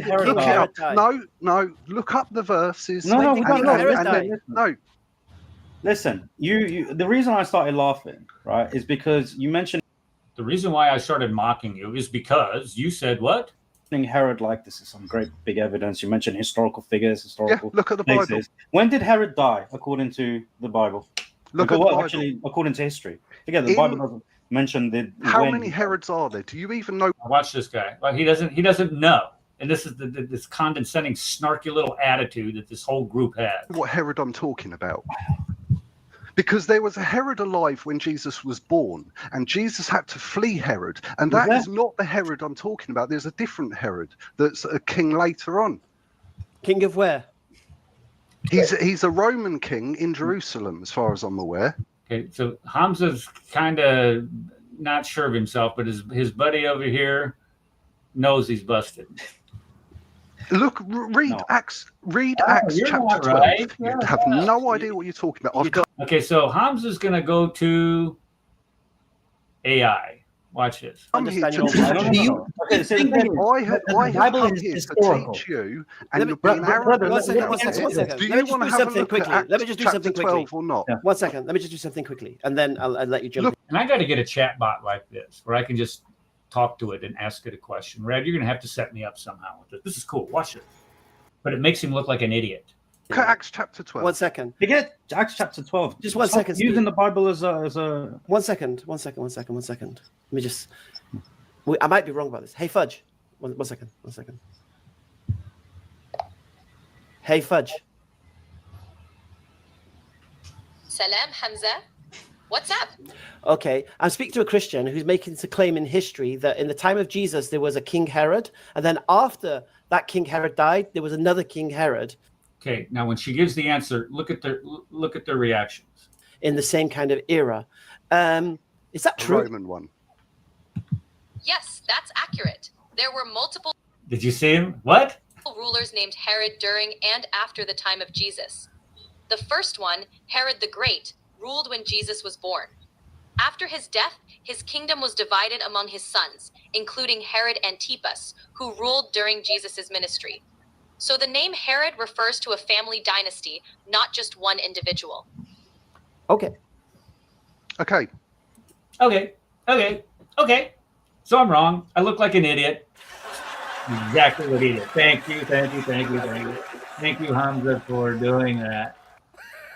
Herod die? No, look up the verses. No. Listen, you. The reason I started laughing, right, is because you mentioned. The reason why I started mocking you is because you said what? Herod, like, this is some great big evidence. You mentioned historical figures, look at the places. Bible. When did Herod die, according to the Bible? Look at the Bible. Actually, according to history. Again, the Bible doesn't mention how many Herods are there? Do you even know? Watch this guy. Well, he doesn't know. And this is this condescending, snarky little attitude that this whole group has. What Herod I'm talking about? Because there was a Herod alive when Jesus was born, and Jesus had to flee Herod. And that is not the Herod I'm talking about. There's a different Herod that's a king later on. King of where? He's a Roman king in Jerusalem, as far as I'm aware. Okay, so Hamza's kind of not sure of himself, but his buddy over here knows he's busted. Look, read Acts chapter 12. Right. You have no idea what you're talking about. Okay, so Hamza's going to go to AI. Watch this. I'm here to No, teach you. Okay, so I the Bible come is here historical. to teach you, Let and me- you're being brother, arrogant. One second. Do Let me you just want to do have a something look quickly. at Let me just do chapter something quickly. 12 or not? 1 second. Let me just do something quickly, and then I'll let you jump Look. in. And I got to get a chat bot like this where I can just talk to it and ask it a question. Rad, you're going to have to set me up somehow with this. This is cool. Watch it. But it makes him look like an idiot. Look at Acts chapter 12. 1 second. Forget Acts chapter 12. Just 1 Stop second. using the Bible as a. 1 second. 1 second. 1 second. 1 second. Let me just. I might be wrong about this. Hey, Fudge. 1 second. 1 second. Hey, Fudge. Salam, Hamza. What's up? Okay, I'm speaking to a Christian who's making a claim in history that in the time of Jesus there was a King Herod, and then after that King Herod died, there was another King Herod. Okay, now when she gives the answer, look at their reactions. In the same kind of era. Is that true? Roman one. Yes, that's accurate. There were multiple Did you see him? What? rulers named Herod during and after the time of Jesus. The first one, Herod the Great, ruled when Jesus was born. After his death, his kingdom was divided among his sons, including Herod Antipas, who ruled during Jesus' ministry. So the name Herod refers to a family dynasty, not just one individual. Okay. Okay. Okay. So I'm wrong. I look like an idiot. Exactly what he did. Thank you, Hamza, for doing that.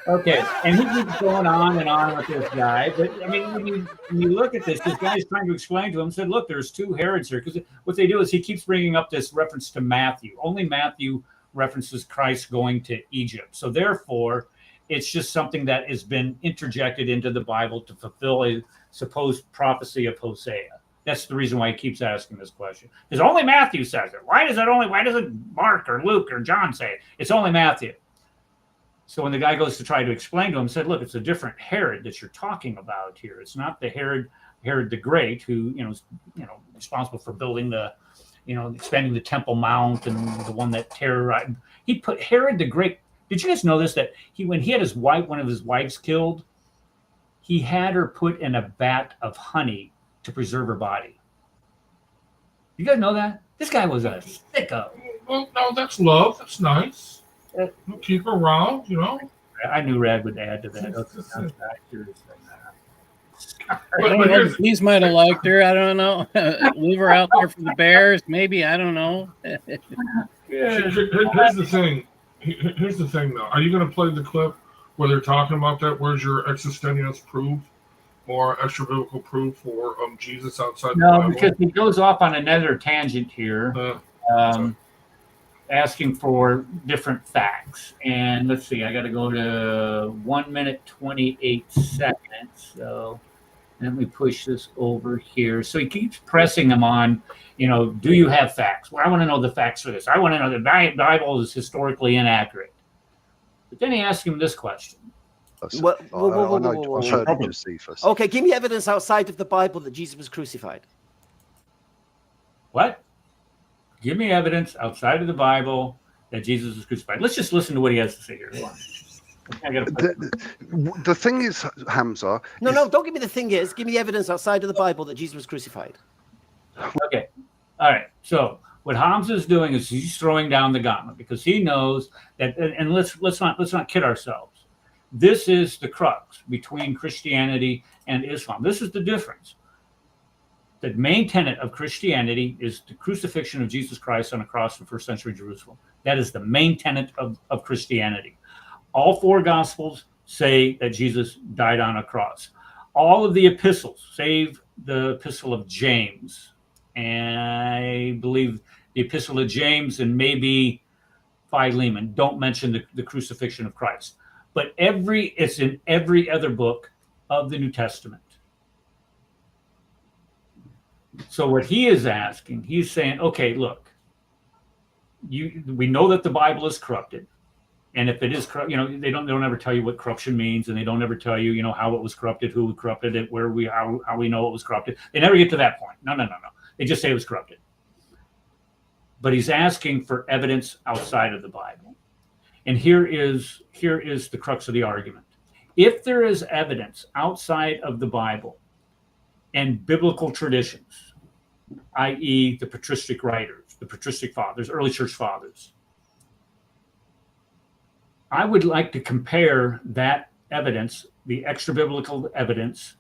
Okay, and he keeps going on and on with this guy. But I mean, when you look at this guy's trying to explain to him, said, look, there's two Herods here. Because what they do is he keeps bringing up this reference to Matthew. Only Matthew references Christ going to Egypt. So therefore, it's just something that has been interjected into the Bible to fulfill a supposed prophecy of Hosea. That's the reason why he keeps asking this question. Because only Matthew says it. Why doesn't Mark or Luke or John say it? It's only Matthew. So when the guy goes to try to explain to him, said, look, it's a different Herod that you're talking about here. It's not the Herod the Great, who, is responsible for building the, expanding the Temple Mount and the one that terrorized. He put Herod the Great. Did you guys know this? That when he had one of his wives killed, he had her put in a vat of honey to preserve her body. You guys know that? This guy was a sicko. Well, no, that's love. That's nice. Keep her around, I knew Rad would add to that. He's might have liked her. I don't know. Leave her out there for the Bears. Maybe. I don't know. Here's the thing. Here's the thing, though. Are you going to play the clip where they're talking about that? Where's your existentialist proof or extra biblical proof for Jesus outside the Bible? No, because he goes off on another tangent here. Asking for different facts. And let's see, I got to go to 1 minute, 28 seconds. So let me push this over here. So he keeps pressing them on, do you have facts? Well, I want to know the facts for this. I want to know the Bible is historically inaccurate. But then he asks him this question. Okay, give me evidence outside of the Bible that Jesus was crucified. What? Give me evidence outside of the Bible that Jesus was crucified. Let's just listen to what he has to say here. The thing is, Hamza. No, don't give me the thing is. Give me evidence outside of the Bible that Jesus was crucified. Okay. All right. So what Hamza is doing is he's throwing down the gauntlet because he knows that, and let's not kid ourselves. This is the crux between Christianity and Islam. This is the difference. The main tenet of Christianity is the crucifixion of Jesus Christ on a cross in first century Jerusalem. That is the main tenet of Christianity. All four Gospels say that Jesus died on a cross. All of the epistles, save the epistle of James, and I believe the epistle of James and maybe Philemon, don't mention the crucifixion of Christ. But it's in every other book of the New Testament. So what he is asking, he's saying, okay, look, we know that the Bible is corrupted. And if it is corrupt, they don't ever tell you what corruption means, and they don't ever tell you, how it was corrupted, who corrupted it, how we know it was corrupted. They never get to that point. No. They just say it was corrupted. But he's asking for evidence outside of the Bible. And here is the crux of the argument. If there is evidence outside of the Bible and biblical traditions, i.e. the patristic writers, the patristic fathers, early church fathers. I would like to compare that evidence, the extra biblical evidence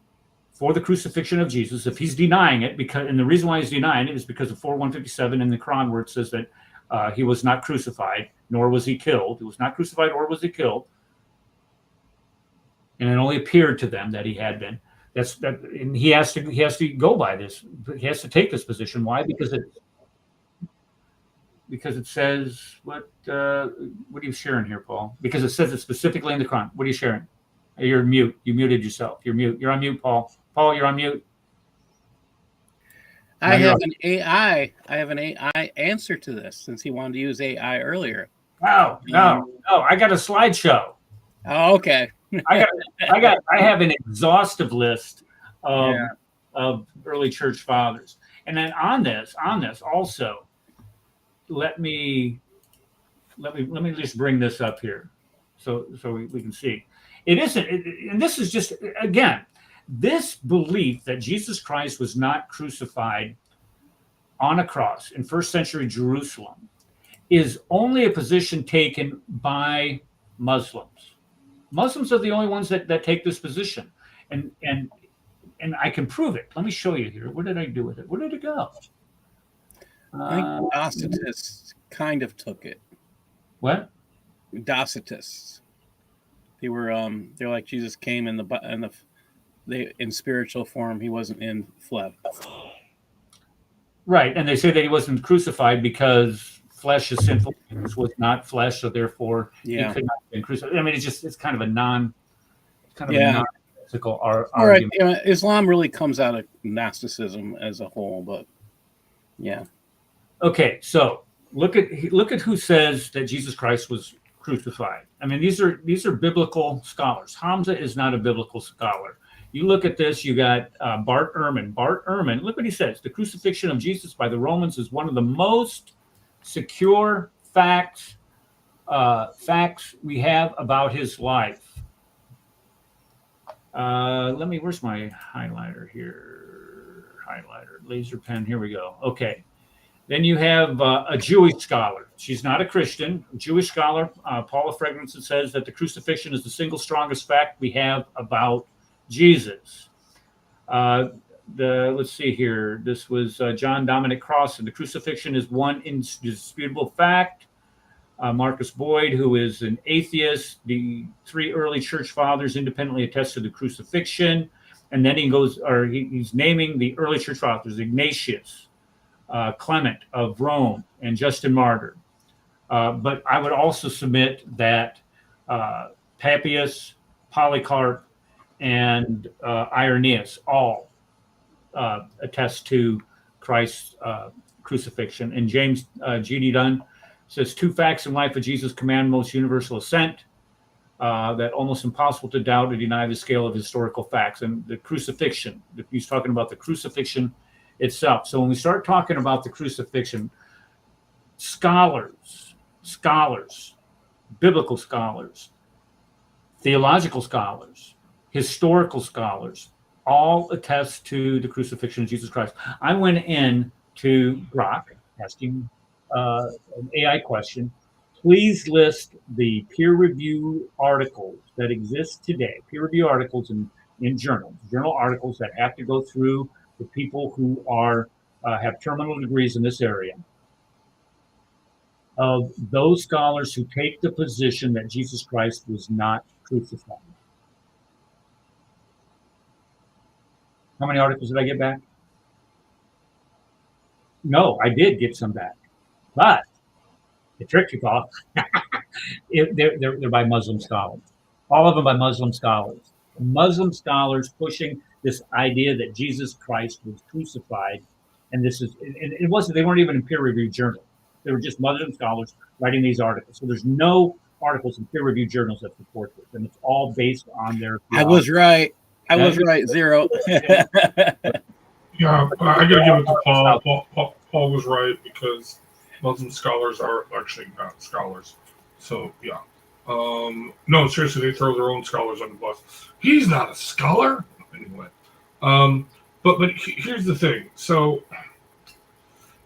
for the crucifixion of Jesus, if he's denying it, and the reason why he's denying it is because of 4:157 in the Quran, where it says that he was not crucified, nor was he killed. He was not crucified, or was he killed. And it only appeared to them that he had been. And he has to go by this. He has to take this position. Why? Because it says what are you sharing here, Paul? Because it says it specifically in the Quran. What are you sharing? You're mute. You muted yourself. You're mute. You're on mute, Paul. Paul, you're on mute. I have an AI answer to this, since he wanted to use AI earlier. No. I got a slideshow. Oh, okay. I have an exhaustive list of early church fathers. And then on this also, let me just bring this up here so we can see. It isn't, and this is just, again, this belief that Jesus Christ was not crucified on a cross in first century Jerusalem is only a position taken by Muslims. Muslims are the only ones that take this position. And I can prove it. Let me show you here. What did I do with it? Where did it go? I think Docetists kind of took it. What? Docetists. They're like Jesus came in spiritual form. He wasn't in flesh. Right, and they say that he wasn't crucified because flesh is sinful. Jesus was not flesh, so therefore he could not have been crucified. I mean, it's kind of a non-ethical argument. All right, Islam really comes out of Gnosticism as a whole, but yeah. Okay, so look at who says that Jesus Christ was crucified. I mean, these are biblical scholars. Hamza is not a biblical scholar. You look at this, you got Bart Ehrman. Bart Ehrman, look what he says. The crucifixion of Jesus by the Romans is one of the most secure facts we have about his life. Where's my highlighter here? Laser pen, here we go. Okay. Then you have a Jewish scholar. She's not a Christian. A Jewish scholar, Paula Fregrenson, says that the crucifixion is the single strongest fact we have about Jesus. Let's see here. This was John Dominic Crossan. The crucifixion is one indisputable fact. Marcus Boyd, who is an atheist. The three early church fathers independently attest to the crucifixion. And then he's naming the early church fathers: Ignatius, Clement of Rome, and Justin Martyr. But I would also submit that Papias, Polycarp, and Irenaeus all attest to Christ's crucifixion. And James G.D. Dunn says, two facts in life of Jesus command most universal assent, that almost impossible to doubt or deny the scale of historical facts. And the crucifixion, he's talking about the crucifixion itself. So when we start talking about the crucifixion, scholars, biblical scholars, theological scholars, historical scholars, all attest to the crucifixion of Jesus Christ. I went in to Grok, asking an AI question. Please list the peer-review articles that exist today, peer-review articles in journal articles that have to go through the people who have terminal degrees in this area, of those scholars who take the position that Jesus Christ was not crucified. How many articles did I get back? No, I did get some back, but the trick you call, they're by Muslim scholars. All of them by Muslim scholars. Muslim scholars pushing this idea that Jesus Christ was crucified, and it wasn't. They weren't even in peer-reviewed journals. They were just Muslim scholars writing these articles. So there's no articles in peer-reviewed journals that support this, and it's all based on their theology. I was right. Zero. Yeah, I gotta give it to Paul. Paul was right, because Muslim scholars are actually not scholars. So yeah. No, seriously, they throw their own scholars on the bus. He's not a scholar. Anyway. But here's the thing. So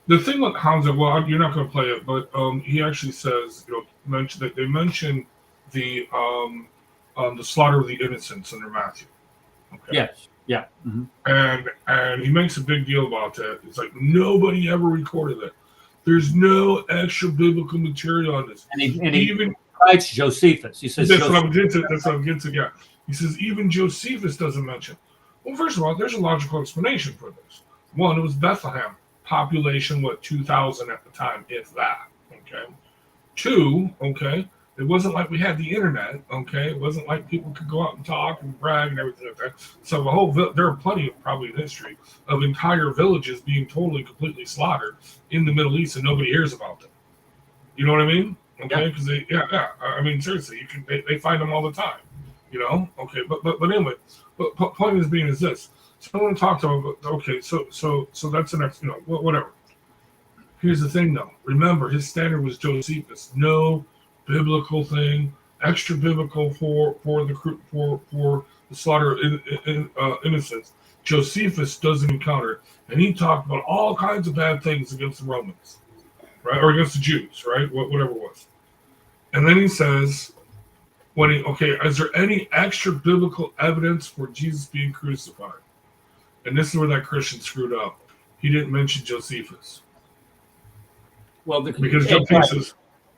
the thing with Hamza, well, you're not going to play it, but he actually says, mention that they mention the slaughter of the innocents under Matthew. Okay. Yes. Yeah. Mm-hmm. And he makes a big deal about that. It's like nobody ever recorded that. There's no extra biblical material on this. And he even cites Josephus. He says that's what I'm getting to. That's what I'm getting to. Yeah. He says even Josephus doesn't mention. Well, first of all, there's a logical explanation for this. One, it was Bethlehem. Population, 2,000 at the time, if that. Okay. Two, okay, it wasn't like we had the internet. Okay, it wasn't like people could go out and talk and brag and everything like that. So there are plenty of probably in history of entire villages being totally, completely slaughtered in the Middle East, and nobody hears about them. You know what I mean? Okay, because I mean, seriously, they find them all the time. Okay, but anyway, but point is being is this. So I want to talk to him. Okay, so that's the next, whatever. Here's the thing, though. Remember, his standard was Josephus. No biblical thing, extra biblical for the slaughter of innocents. Josephus doesn't encounter, and he talked about all kinds of bad things against the Romans, right, or against the Jews, right, whatever it was. And then he says, is there any extra biblical evidence for Jesus being crucified? And this is where that Christian screwed up. He didn't mention Josephus. Well, because Josephus.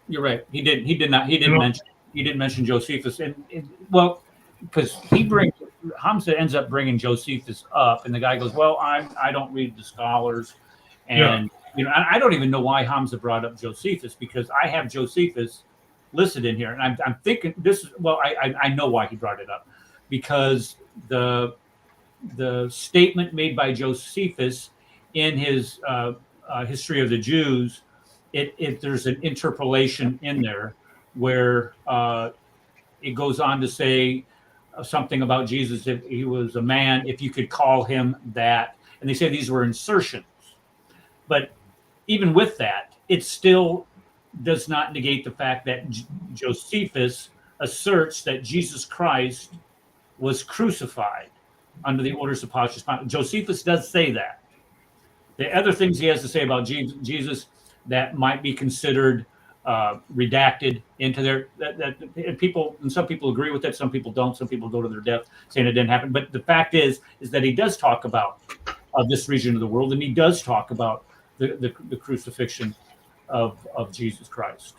You're right. He didn't mention Josephus, and because Hamza ends up bringing Josephus up, and the guy goes, "Well, I don't read the scholars, and I don't even know why Hamza brought up Josephus because I have Josephus listed in here, and I'm thinking this is I know why he brought it up because the statement made by Josephus in his History of the Jews, there's an interpolation in there where it goes on to say something about Jesus, if he was a man, if you could call him that. And they say these were insertions. But even with that, it still does not negate the fact that Josephus asserts that Jesus Christ was crucified under the orders of Pontius Pilate. Josephus does say that. The other things he has to say about Jesus that might be considered redacted into there, and some people agree with it, some people don't, some people go to their death saying it didn't happen. But the fact is that he does talk about this region of the world, and he does talk about the crucifixion of Jesus Christ.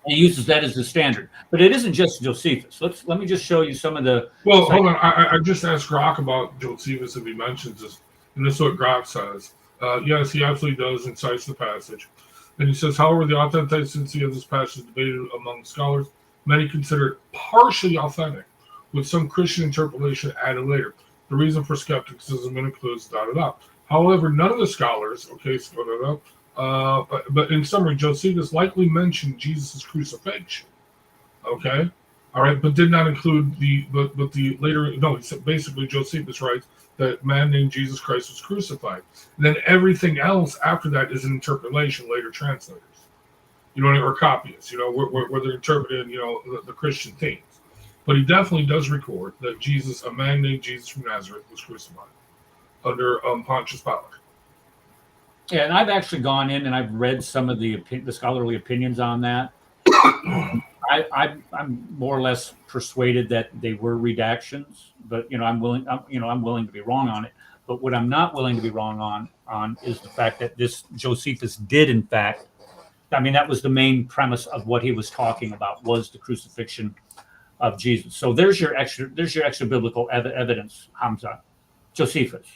And he uses that as the standard. But it isn't just Josephus. Let me just show you some of the... Well, hold on. I just asked Grok about Josephus if he mentions this. And this is what Grok says. Yes, he absolutely does and cites the passage. And he says, however, the authenticity of this passage is debated among scholars. Many consider it partially authentic, with some Christian interpolation added later. The reason for skepticism includes da-da-da. However, none of the scholars, but in summary, Josephus likely mentioned Jesus' crucifixion. Okay? All right, but did not include the later, no, he said basically Josephus writes that man named Jesus Christ was crucified. And then everything else after that is an interpolation, later translators, or copyists, where they're interpreting, the Christian themes. But he definitely does record that Jesus, a man named Jesus from Nazareth, was crucified under Pontius Pilate. Yeah, and I've actually gone in and I've read some of the scholarly opinions on that. I'm more or less persuaded that they were redactions, but I'm willing to be wrong on it. But what I'm not willing to be wrong on is the fact that this Josephus did, in fact, that was the main premise of what he was talking about, was the crucifixion of Jesus. So there's your extra biblical evidence, Hamza, Josephus.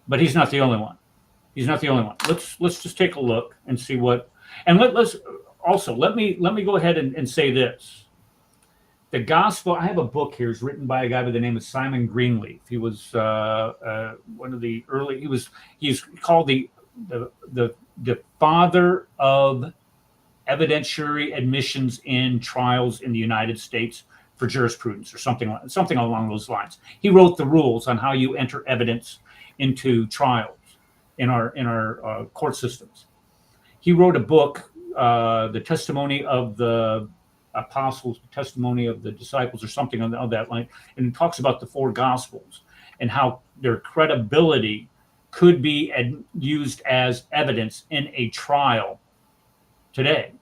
But he's not the only one. He's not the only one. Let's just take a look and see what. And let's also let me go ahead and say this. The gospel. I have a book here. It's written by a guy by the name of Simon Greenleaf. He was one of the early. He's called the father of evidentiary admissions in trials in the United States for jurisprudence, or something along those lines. He wrote the rules on how you enter evidence into trials in our court systems. He wrote a book, The Testimony of the Apostles, The Testimony of the Disciples, or something on that line, and it talks about the four Gospels. and how their credibility could be used as evidence in a trial today.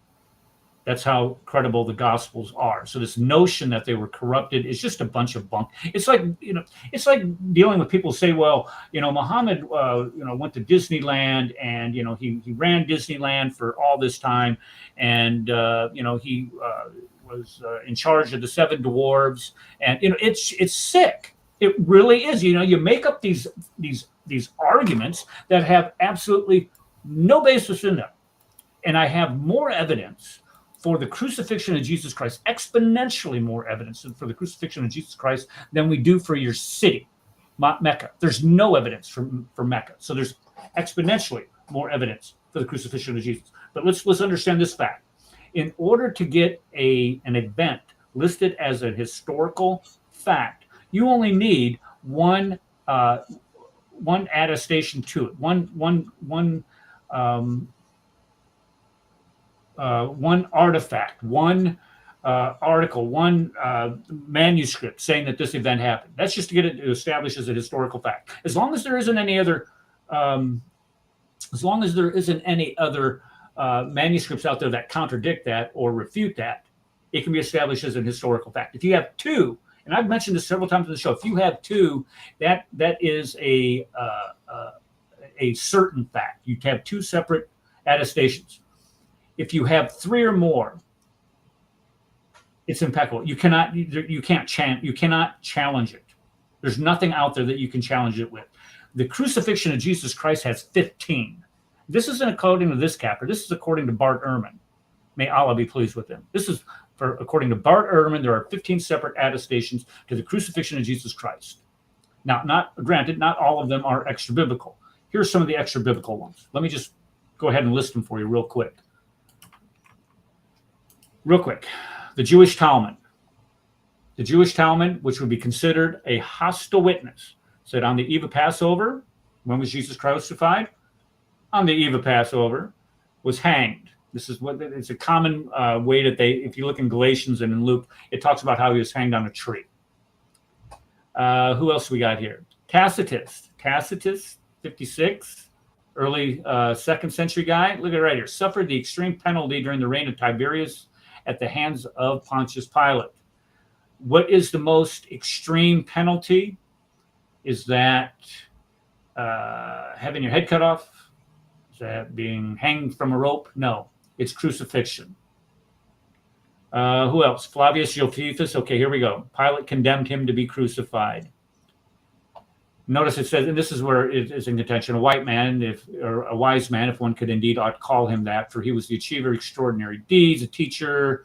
That's how credible the Gospels are. So this notion that they were corrupted is just a bunch of bunk. It's like, it's like dealing with people who say, well, Muhammad, went to Disneyland and, he ran Disneyland for all this time. And, he was in charge of the 7 dwarves. And, it's sick. It really is. You make up these arguments that have absolutely no basis in them. And I have more evidence for the crucifixion of Jesus Christ, exponentially more evidence for the crucifixion of Jesus Christ than we do for your city, Mecca. There's no evidence for Mecca. So there's exponentially more evidence for the crucifixion of Jesus. But let's understand this fact. In order to get an event listed as a historical fact, you only need one attestation to it, one artifact, one article, one manuscript saying that this event happened. That's just to get it established as a historical fact. As long as there isn't any other, manuscripts out there that contradict that or refute that, it can be established as a historical fact. If you have 2, and I've mentioned this several times in the show, if you have 2, that is a certain fact. You have 2 separate attestations. If you have 3 or more, it's impeccable. You cannot challenge it. There's nothing out there that you can challenge it with. The crucifixion of Jesus Christ has 15. This isn't according to this capper. This is according to Bart Ehrman. May Allah be pleased with him. This is according to Bart Ehrman. There are 15 separate attestations to the crucifixion of Jesus Christ. Now, granted, not all of them are extra biblical. Here's some of the extra biblical ones. Let me just go ahead and list them for you real quick. The Jewish Talmud. The Jewish Talmud, which would be considered a hostile witness, said on the eve of Passover, when was Jesus crucified? On the eve of Passover, was hanged. This is what it's a common way that if you look in Galatians and in Luke, it talks about how he was hanged on a tree. Who else we got here? Tacitus, 56, early 2nd century guy. Look at it right here. Suffered the extreme penalty during the reign of Tiberius at the hands of Pontius Pilate. What is the most extreme penalty? Is that having your head cut off? Is that being hanged from a rope? No, it's crucifixion. Who else? Flavius Josephus. Okay, here we go. Pilate condemned him to be crucified. Notice it says, and this is where it is in contention, a white man, or a wise man, if one could indeed ought call him that, for he was the achiever of extraordinary deeds, a teacher.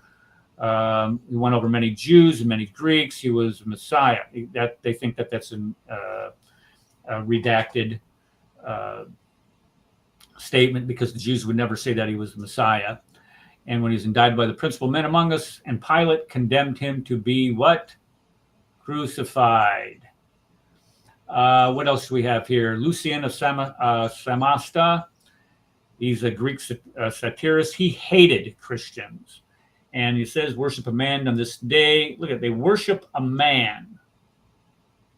He won over many Jews and many Greeks. He was Messiah. They think that's a redacted statement, because the Jews would never say that he was the Messiah. And when he was indicted by the principal men among us, and Pilate condemned him to be what? Crucified. What else do we have here? Lucian of Samosata. He's a Greek satirist. He hated Christians. And he says, worship a man on this day. Look at, they worship a man.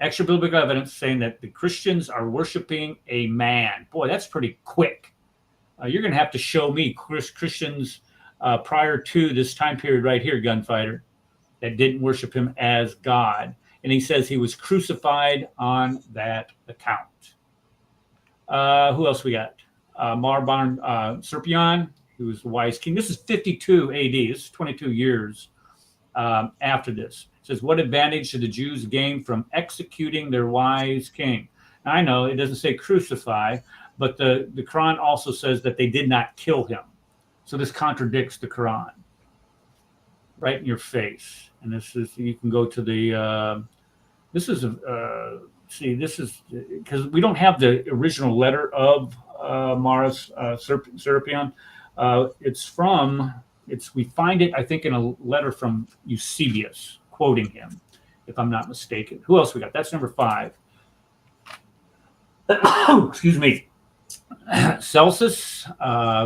Extra biblical evidence saying that the Christians are worshiping a man. Boy, that's pretty quick. You're going to have to show me Christians prior to this time period right here, Gunfighter, that didn't worship him as God. And he says he was crucified on that account. Who else we got? Marban Serpion, who was the wise king. This is 52 AD. This is 22 years after this. It says, what advantage did the Jews gain from executing their wise king? Now, I know it doesn't say crucify, but the Quran also says that they did not kill him. So this contradicts the Quran. Right in your face. And this is, you can go to the, this is because we don't have the original letter of Maris Serpion. We find it, I think, in a letter from Eusebius, quoting him, if I'm not mistaken. Who else we got? That's number 5. Excuse me. Celsus,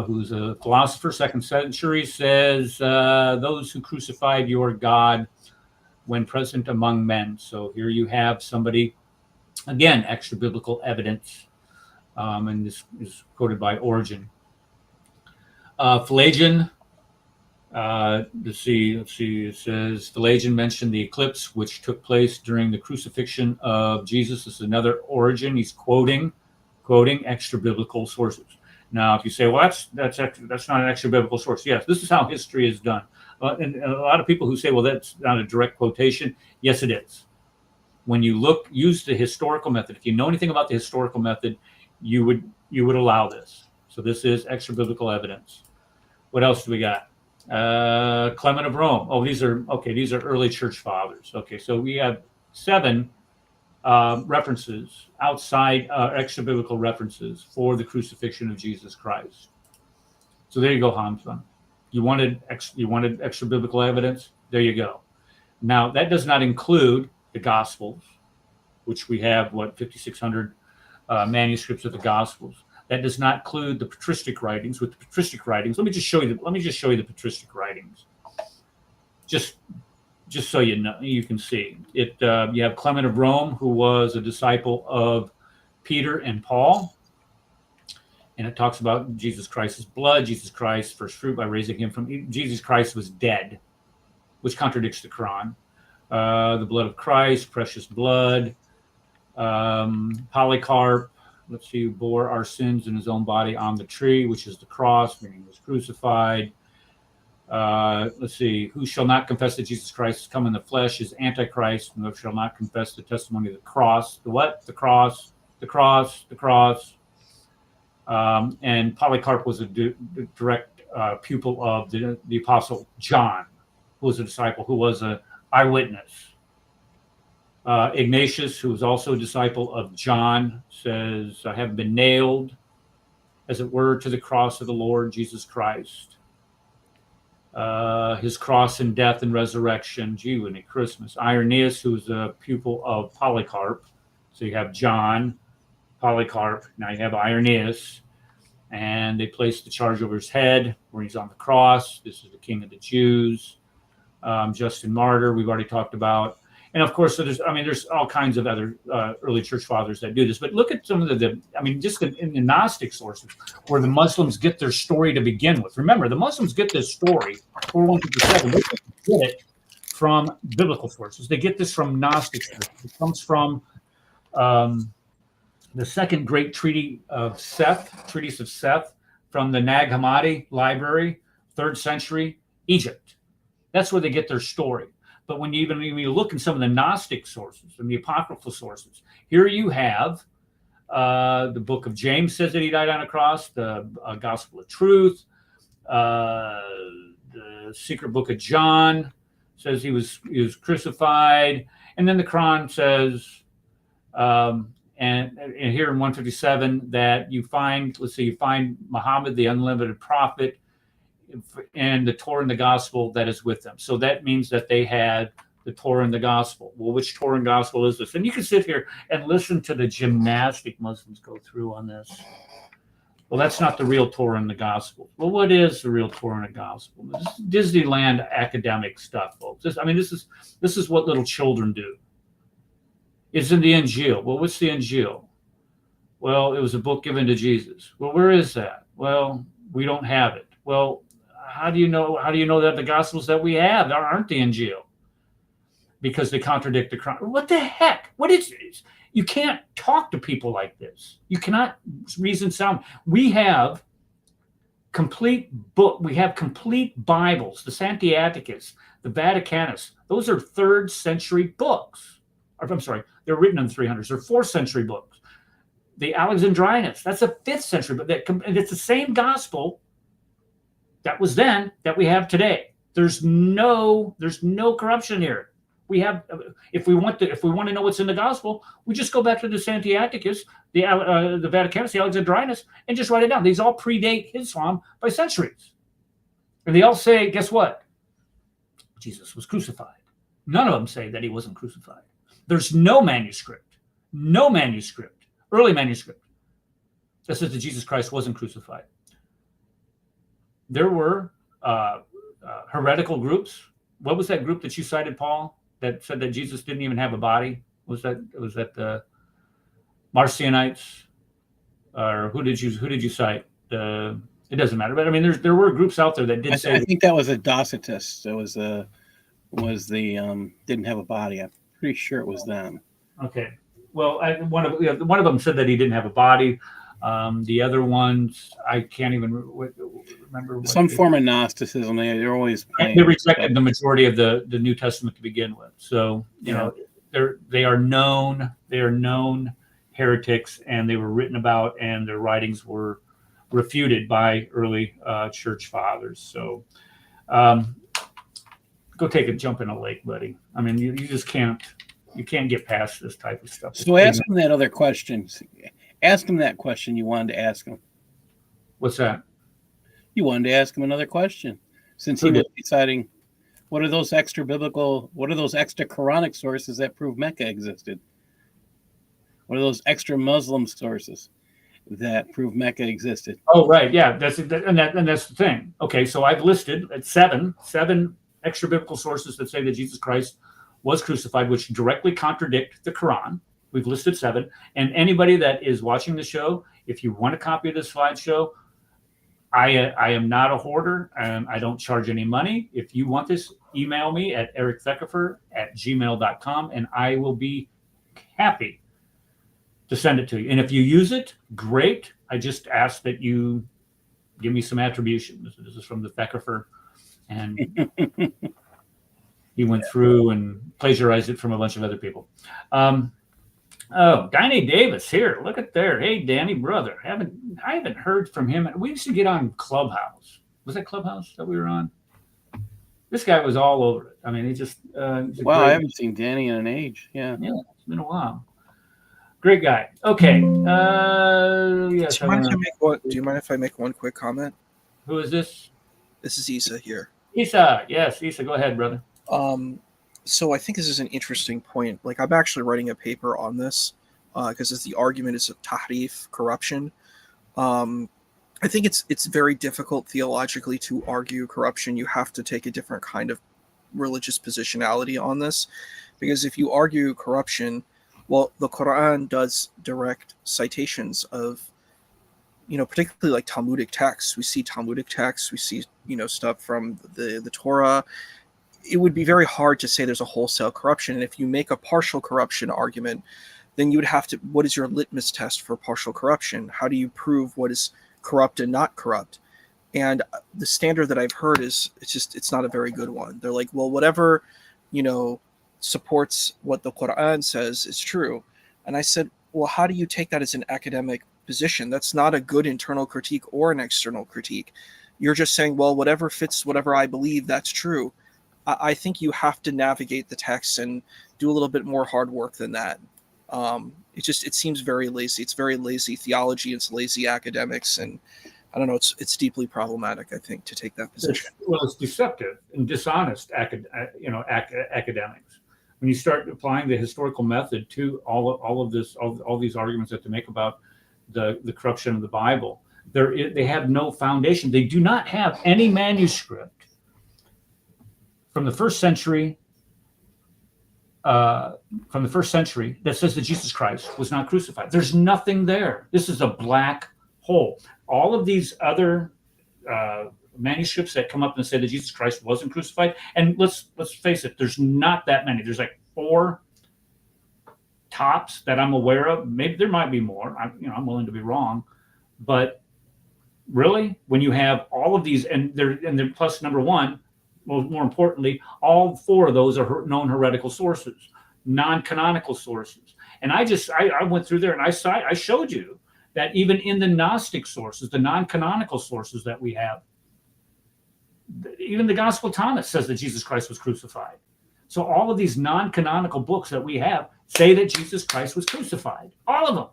who's a philosopher, 2nd century, says, those who crucified your God when present among men. So here you have somebody Again, extra biblical evidence, and this is quoted by Origen. Pelagian. Let's see. It says Pelagian mentioned the eclipse which took place during the crucifixion of Jesus. This is another Origen. He's quoting extra biblical sources. Now, if you say, well, that's not an extra biblical source. Yes, this is how history is done. And a lot of people who say, well, that's not a direct quotation. Yes, it is. When you use the historical method, if you know anything about the historical method, you would allow this. So this is extra biblical evidence. What else do we got? Clement of Rome. Oh, these are early church fathers. Okay, so we have 7 references outside extra biblical references for the crucifixion of Jesus Christ. So there you go, Hamza. You wanted extra biblical evidence. There you go. Now that does not include the Gospels, which we have 5,600 manuscripts of the Gospels. That does not include the patristic writings. With the patristic writings, let me just show you the patristic writings. Just so you know, you can see it. You have Clement of Rome, who was a disciple of Peter and Paul, and it talks about Jesus Christ's blood, Jesus Christ's first fruit by raising him from. Jesus Christ was dead, which contradicts the Quran. The blood of Christ, precious blood. Polycarp. Let's see, who bore our sins in his own body on the tree, which is the cross, meaning he was crucified. Let's see, who shall not confess that Jesus Christ has come in the flesh is Antichrist, and who shall not confess the testimony of the cross. The what? The cross, the cross, the cross. And Polycarp was a direct pupil of the Apostle John, who was a disciple, who was an eyewitness. Ignatius, who was also a disciple of John, says, I have been nailed, as it were, to the cross of the Lord Jesus Christ. His cross and death and resurrection, gee, when at Christmas. Irenaeus, who was a pupil of Polycarp. So you have John, Polycarp, now you have Irenaeus, and they place the charge over his head where he's on the cross. This is the King of the Jews. Justin Martyr, we've already talked about. And of course, so there's all kinds of other early church fathers that do this. But look at some of just in the Gnostic sources, where the Muslims get their story to begin with. Remember, the Muslims get this story, 4157. They get it from biblical sources. They get this from Gnostic sources. It comes from the second great treatise of Seth, from the Nag Hammadi library, 3rd century, Egypt. That's where they get their story. But when you look in some of the Gnostic sources and the apocryphal sources, here you have the book of James says that he died on a cross, the Gospel of Truth, the secret book of John says he was crucified, and then the Quran says, and here in 157 that you find Muhammad, the unlimited prophet, and the Torah and the gospel that is with them. So that means that they had the Torah and the gospel. Well, which Torah and gospel is this? And you can sit here and listen to the gymnastic Muslims go through on this. Well, that's not the real Torah and the gospel. Well, what is the real Torah and the gospel? This is Disneyland academic stuff, folks. This is what little children do. It's in the Injil. Well, what's the Injil? Well, it was a book given to Jesus. Well, where is that? Well, we don't have it. Well, how do you know that the gospels that we have aren't the Injil? Because they contradict the Quran. What the heck? What is this? You can't talk to people like this. You cannot reason sound. We have complete book. We have complete Bibles, the Sinaiticus, the Vaticanus. Those are 3rd century books. I'm sorry, they're written in the 300s. They're 4th century books. The Alexandrinus, that's a 5th century, but it's the same gospel that was then that we have today. There's no corruption here. We have, if we want to know what's in the gospel, we just go back to the Sinaiticus, the Vaticanus, the Alexandrinus, and just write it down. These all predate Islam by centuries, and they all say, guess what? Jesus was crucified. None of them say that he wasn't crucified. There's no manuscript, early manuscript, that says that Jesus Christ wasn't crucified. There were heretical groups. What was that group that you cited, Paul, that said that Jesus didn't even have a body? Was that the Marcionites, or who did you cite? It doesn't matter, but I mean, there were groups out there that did say. I think that was a Docetists. It was the didn't have a body. I'm pretty sure it was them. Okay, well, one of them said that he didn't have a body. The other ones, I can't even remember. Some form of Gnosticism. They're always they rejected the majority of the New Testament to begin with. So you know, they are known heretics, and they were written about, and their writings were refuted by early church fathers. So go take a jump in a lake, buddy. I mean, you just can't get past this type of stuff. So ask him that other question. Ask him that question you wanted to ask him. What's that? You wanted to ask him another question, since he was deciding what are those extra Quranic sources that prove Mecca existed? What are those extra Muslim sources that prove Mecca existed? Oh, right, yeah, that's the thing. Okay, so I've listed seven extra biblical sources that say that Jesus Christ was crucified, which directly contradict the Quran. We've listed 7. And anybody that is watching the show, if you want a copy of this slideshow, I am not a hoarder, and I don't charge any money. If you want this, email me at ericthekefer@gmail.com, and I will be happy to send it to you. And if you use it, great. I just ask that you give me some attribution. This is from the Thekefer, and he went through and plagiarized it from a bunch of other people. Oh, Danny Davis here. Look at there. Hey, Danny, brother. I haven't heard from him. We used to get on Clubhouse. Was that Clubhouse that we were on? This guy was all over it. I mean, he just. Wow, I haven't seen Danny in an age. Yeah. Yeah, it's been a while. Great guy. Okay. Yes. Do you mind if I make one quick comment? Who is this? This is Isa here. Isa. Yes, Isa. Go ahead, brother. So I think this is an interesting point. Like, I'm actually writing a paper on this because the argument is of tahrif, corruption. I think it's very difficult theologically to argue corruption. You have to take a different kind of religious positionality on this, because if you argue corruption, well, the Quran does direct citations of, particularly like Talmudic texts. We see Talmudic texts. We see, stuff from the Torah. It would be very hard to say there's a wholesale corruption. And if you make a partial corruption argument, then you would have to, what is your litmus test for partial corruption? How do you prove what is corrupt and not corrupt? And the standard that I've heard is, it's not a very good one. They're like, well, whatever, supports what the Quran says is true. And I said, well, how do you take that as an academic position? That's not a good internal critique or an external critique. You're just saying, well, whatever fits whatever I believe, that's true. I think you have to navigate the text and do a little bit more hard work than that. It seems very lazy. It's very lazy theology. It's lazy academics, and I don't know. It's deeply problematic, I think, to take that position. It's deceptive and dishonest, academics. When you start applying the historical method to all these arguments that they make about the corruption of the Bible, they have no foundation. They do not have any manuscript from the first century that says that Jesus Christ was not crucified. There's nothing there. This is a black hole. All of these other manuscripts that come up and say that Jesus Christ wasn't crucified, and let's face it, there's not that many. There's like 4 tops that I'm aware of. Maybe there might be more. I'm willing to be wrong, but really, when you have all of these, and they're plus number one. More importantly, all 4 of those are known heretical sources, non-canonical sources. And I went through there and I showed you that even in the Gnostic sources, the non-canonical sources that we have, even the Gospel of Thomas says that Jesus Christ was crucified. So all of these non-canonical books that we have say that Jesus Christ was crucified, all of them.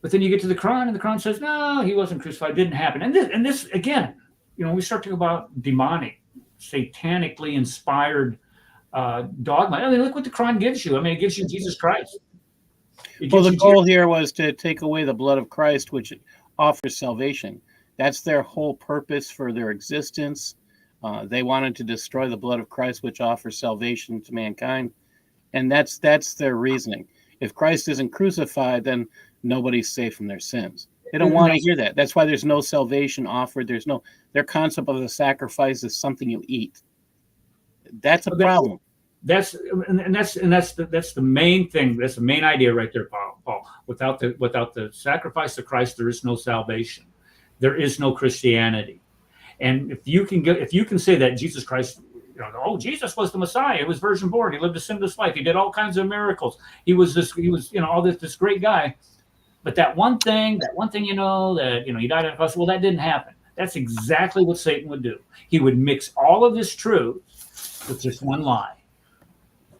But then you get to the Quran, and the Quran says, no, he wasn't crucified, it didn't happen. And this again, we start talking about demonic, satanically inspired dogma. I mean, look what the Quran gives you. I mean, it gives you Jesus Christ. Well, the goal here was to take away the blood of Christ, which offers salvation. That's their whole purpose for their existence. They wanted to destroy the blood of Christ, which offers salvation to mankind. And that's their reasoning. If Christ isn't crucified, then nobody's safe from their sins. They don't want to hear that. That's why there's no salvation offered. Their concept of the sacrifice is something you eat. That's a problem. That's the main thing. That's the main idea right there, Paul. Without the sacrifice of Christ, there is no salvation. There is no Christianity. And if you can say that Jesus Christ, Jesus was the Messiah. He was virgin born. He lived a sinless life. He did all kinds of miracles. He was this great guy. But that one thing, he died on the cross. Well, that didn't happen. That's exactly what Satan would do. He would mix all of this truth with just one lie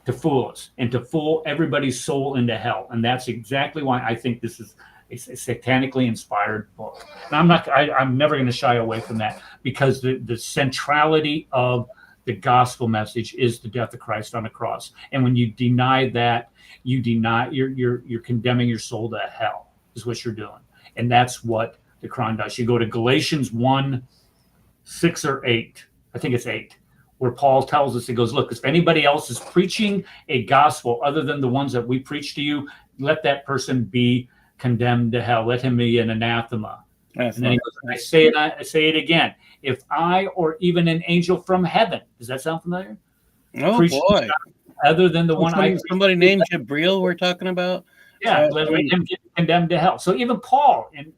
to fool us and to fool everybody's soul into hell. And that's exactly why I think this is a satanically inspired book. And I'm never going to shy away from that, because the centrality of the gospel message is the death of Christ on the cross. And when you deny that, you're condemning your soul to hell, is what you're doing. And that's what the Quran does. You go to Galatians 1:6 or 8. I think it's 8. Where Paul tells us, he goes, look, if anybody else is preaching a gospel other than the ones that we preach to you, let that person be condemned to hell. Let him be an anathema. And then he goes, I say it again. If I or even an angel from heaven, does that sound familiar? Oh, boy. Other than the one somebody named Jabril we're talking about? Yeah, let him get condemned to hell. So even Paul, and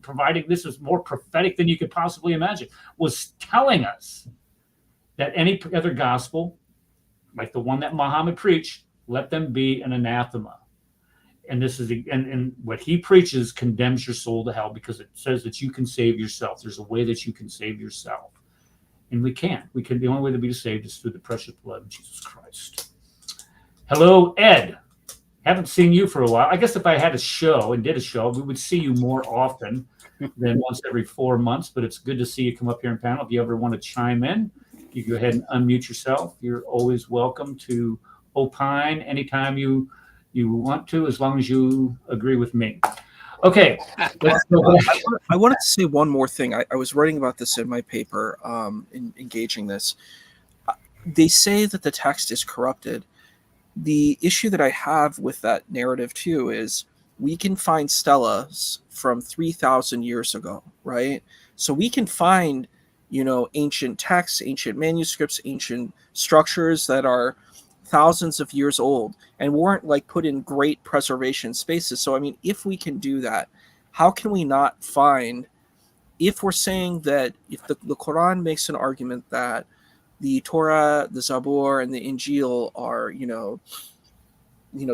providing this is more prophetic than you could possibly imagine, was telling us that any other gospel, like the one that Muhammad preached, let them be an anathema. And this is and what he preaches condemns your soul to hell, because it says that you can save yourself. There's a way that you can save yourself, and we can't. The only way to be saved is through the precious blood of Jesus Christ. Hello, Ed. Haven't seen you for a while. I guess if I had a show and did a show, we would see you more often than once every 4 months. But it's good to see you come up here in panel. If you ever want to chime in, you go ahead and unmute yourself. You're always welcome to opine anytime you want to, as long as you agree with me. Okay. I wanted to say one more thing. I was writing about this in my paper, in engaging this. They say that the text is corrupted. The issue that I have with that narrative too is we can find stelas from 3,000 years ago, right? So we can find, ancient texts, ancient manuscripts, ancient structures that are thousands of years old and weren't put in great preservation spaces. So, if we can do that, how can we not find, if we're saying that if the Quran makes an argument that the Torah, the Zabur, and the Injil are,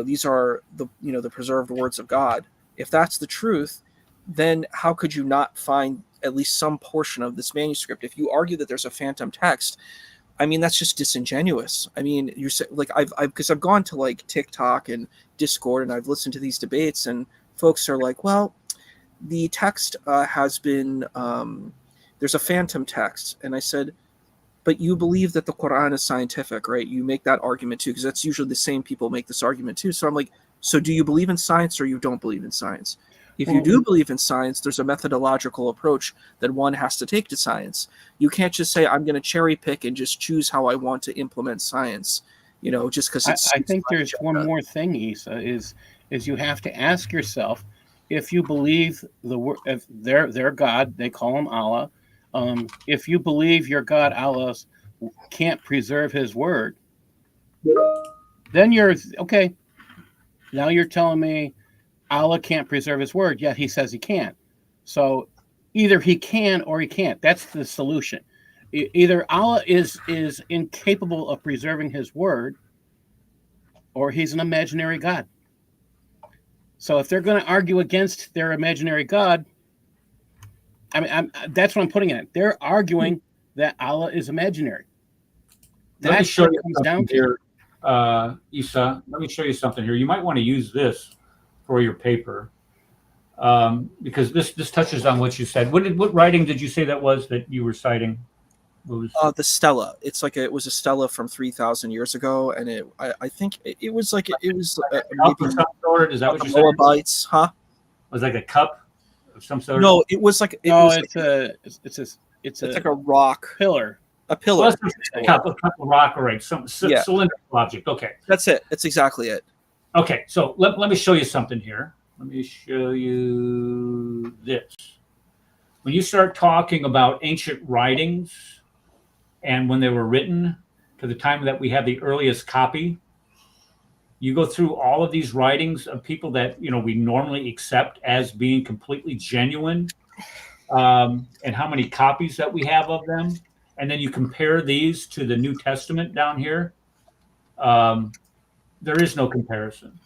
these are the preserved words of God. If that's the truth, then how could you not find at least some portion of this manuscript? If you argue that there's a phantom text, that's just disingenuous. You're because I've gone to TikTok and Discord and I've listened to these debates, and folks are like, well, the text has been, there's a phantom text. And I said, but you believe that the Quran is scientific, right? You make that argument too, because that's usually the same people make this argument too. So I'm like, so do you believe in science or you don't believe in science? If you do believe in science, there's a methodological approach that one has to take to science. You can't just say, I'm going to cherry pick and just choose how I want to implement science, just because it's... I think there's one more thing, Isa, is you have to ask yourself, if you believe if their God, they call him Allah, if you believe your God, Allah, can't preserve his word, then you're, okay, now you're telling me Allah can't preserve his word, yet he says he can't. So either he can or he can't. That's the solution. Either Allah is incapable of preserving his word, or he's an imaginary God. So if they're going to argue against their imaginary God, that's what I'm putting at. They're arguing that Allah is imaginary. That's what it comes down to. Here, Isa, let me show you something here. You might want to use this for your paper, because this touches on what you said. What writing did you say that was that you were citing? The stela. It was a stela from 3,000 years ago, and I think it was maybe is that what you're saying? Moabites, huh? Was like a cup of some sort? No, it was like it's like a rock pillar. A pillar. Well, a cup of rock, or some cylindrical object. Okay, that's it. That's exactly it. Okay, so let me show you something here. Let me show you this. When you start talking about ancient writings and when they were written to the time that we have the earliest copy, you go through all of these writings of people that we normally accept as being completely genuine, and how many copies that we have of them, and then you compare these to the New Testament down here. There is no comparison,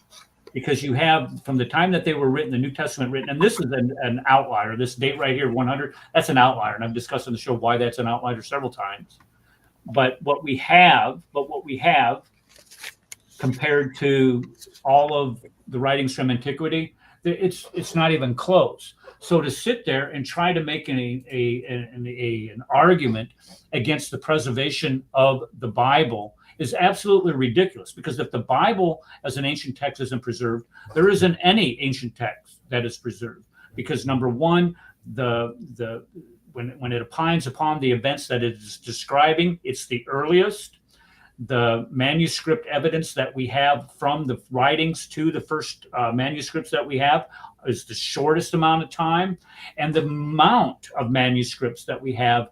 because you have, from the time that they were written, the New Testament written, and this is an outlier. This date right here, 100, that's an outlier, and I've discussed on the show why that's an outlier several times. But what we have compared to all of the writings from antiquity, it's not even close. So to sit there and try to make an argument against the preservation of the Bible is absolutely ridiculous, because if the Bible as an ancient text isn't preserved, there isn't any ancient text that is preserved. Because number one, when it opines upon the events that it is describing, it's the earliest. The manuscript evidence that we have from the writings to the first manuscripts that we have is the shortest amount of time, and the amount of manuscripts that we have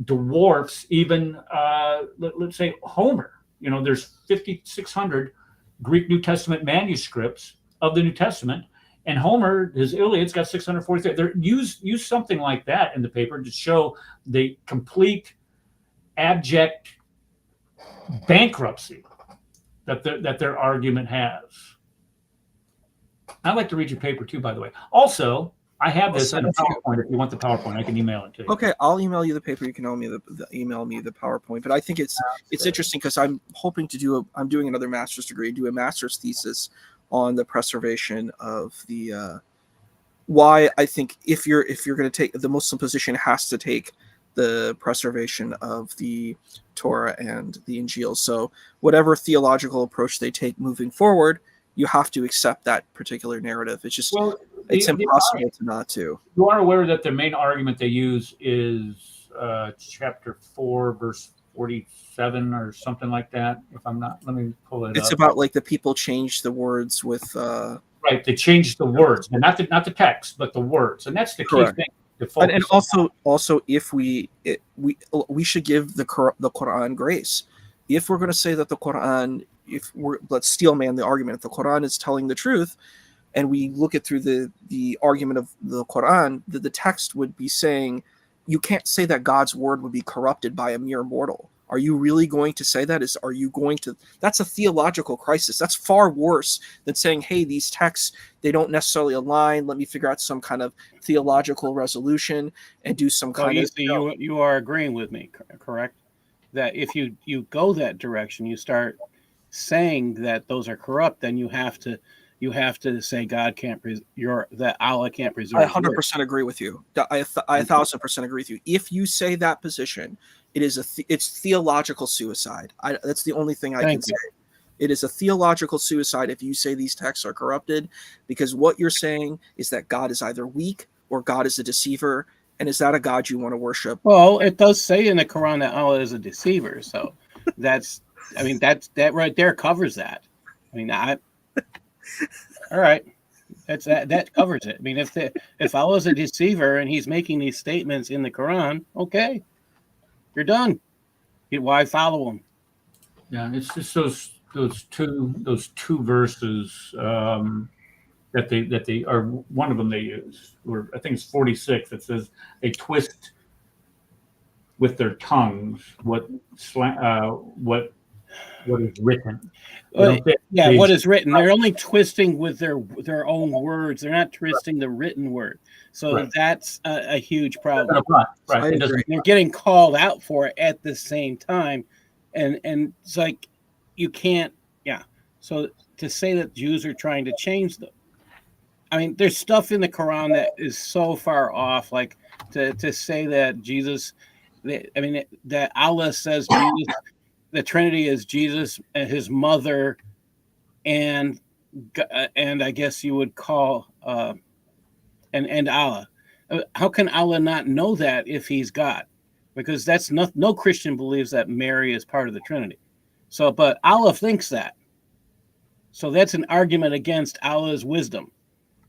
dwarfs even, let's say, Homer. There's 5,600 Greek New Testament manuscripts of the New Testament, and Homer, his Iliad's got 643. There, use something like that in the paper to show the complete abject bankruptcy that their argument has. I'd like to read your paper too, by the way. Also, I have this in a PowerPoint. If you want the PowerPoint, I can email it to you. Okay, I'll email you the paper. You can email me the PowerPoint. But I think it's interesting, because I'm hoping to I'm doing another master's degree, do a master's thesis on the preservation of the why I think if you're going to take the Muslim position, has to take the preservation of the Torah and the Injil. So whatever theological approach they take moving forward, you have to accept that particular narrative. It's just it's impossible to not to. You are aware that the main argument they use is chapter 4, verse 47 or something like that. If I'm not, let me pull it up. It's about like the people changed the words with right. They changed the words, and not the text, but the words, and that's the key thing. And also, if we should give the Quran grace. If we're going to say that the Quran, let's steel man the argument, if the Quran is telling the truth, and we look at through the argument of the Quran, the text would be saying, you can't say that God's word would be corrupted by a mere mortal. Are you really going to say that? That's a theological crisis. That's far worse than saying, hey, these texts, they don't necessarily align. Let me figure out some kind of theological resolution and do some kind of... You are agreeing with me, correct? That if you go that direction, you start saying that those are corrupt, then you have to say God can't that Allah can't preserve. I 100% agree with you. I 1,000% agree with you. If you say that position, it's theological suicide. That's the only thing I can say. It is a theological suicide if you say these texts are corrupted, because what you're saying is that God is either weak or God is a deceiver. And is that a God you want to worship? Well, it does say in the Quran that Allah is a deceiver. So that right there covers that. All right. That covers it. I mean, if Allah is a deceiver and he's making these statements in the Quran, okay, you're done. Why follow him? Yeah, it's just those two verses that they are, one of them they use, or I think it's 46, that says they twist with their tongues what is written. What is written. They're only twisting with their own words. They're not twisting the written word. So that's a huge problem. Right. They're getting called out for it at the same time. And it's like, you can't, So to say that Jews are trying to change them, I mean, there's stuff in the Quran that is so far off, like to say that Jesus, that Allah says Jesus, the Trinity is Jesus and his mother, and I guess you would call and Allah. How can Allah not know that if he's God? Because that's no Christian believes that Mary is part of the Trinity. So, but Allah thinks that. So that's an argument against Allah's wisdom.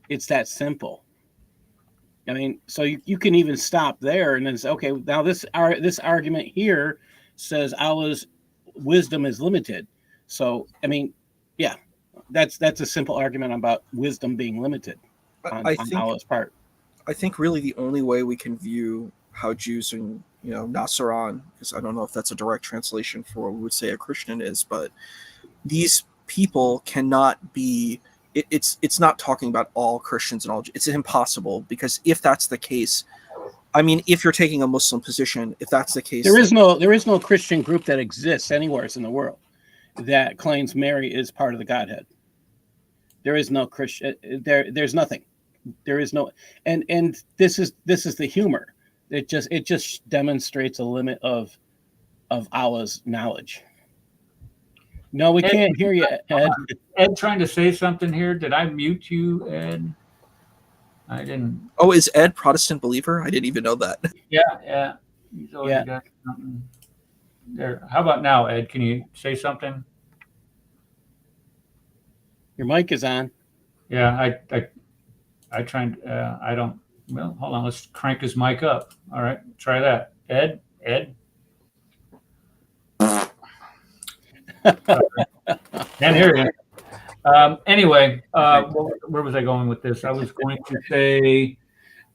It's that simple. I mean, so you can even stop there and then say, okay, now this argument here says Allah's wisdom is limited. So, I mean, yeah, that's a simple argument about wisdom being limited on Allah's part. I think really the only way we can view how Jews and Nasran, because I don't know if that's a direct translation for what we would say a Christian is, but these people cannot be. It's not talking about all Christians and all. It's impossible, because if that's the case, I mean, if you're taking a Muslim position, if that's the case, there is no Christian group that exists anywhere in the world that claims Mary is part of the Godhead. There is no Christian. There's nothing. There is no, and this is the humor. It just demonstrates a limit of Allah's knowledge. No, we can't hear you, Ed. Ed trying to say something here. Did I mute you, Ed? I didn't. Oh, is Ed Protestant believer? I didn't even know that. Yeah. He's always got something there. How about now, Ed? Can you say something? Your mic is on. Yeah, I tried. I don't. Well, hold on. Let's crank his mic up. All right, try that. Ed. Can't hear you. Anyway, where was I going with this? I was going to say,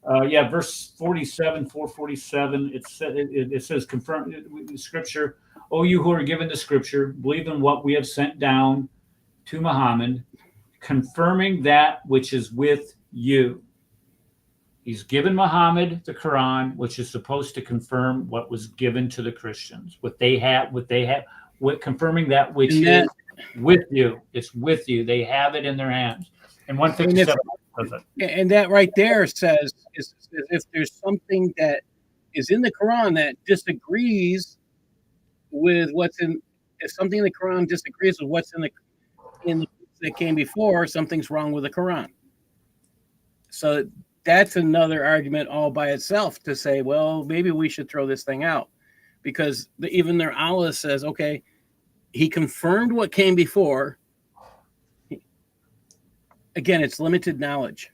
verse 47, 447. It says, confirm the scripture. Oh, you who are given the scripture, believe in what we have sent down to Muhammad, confirming that which is with you. He's given Muhammad the Quran, which is supposed to confirm what was given to the Christians, what they have, confirming that which is with you. It's with you. They have it in their hands. And 157 says it. And that right there says, if there's something that is in the Quran that disagrees with what's in, if something in the Quran disagrees with what's in the that came before, something's wrong with the Quran. So that's another argument all by itself to say, well, maybe we should throw this thing out, because even their Allah says, okay, he confirmed what came before. Again, it's limited knowledge.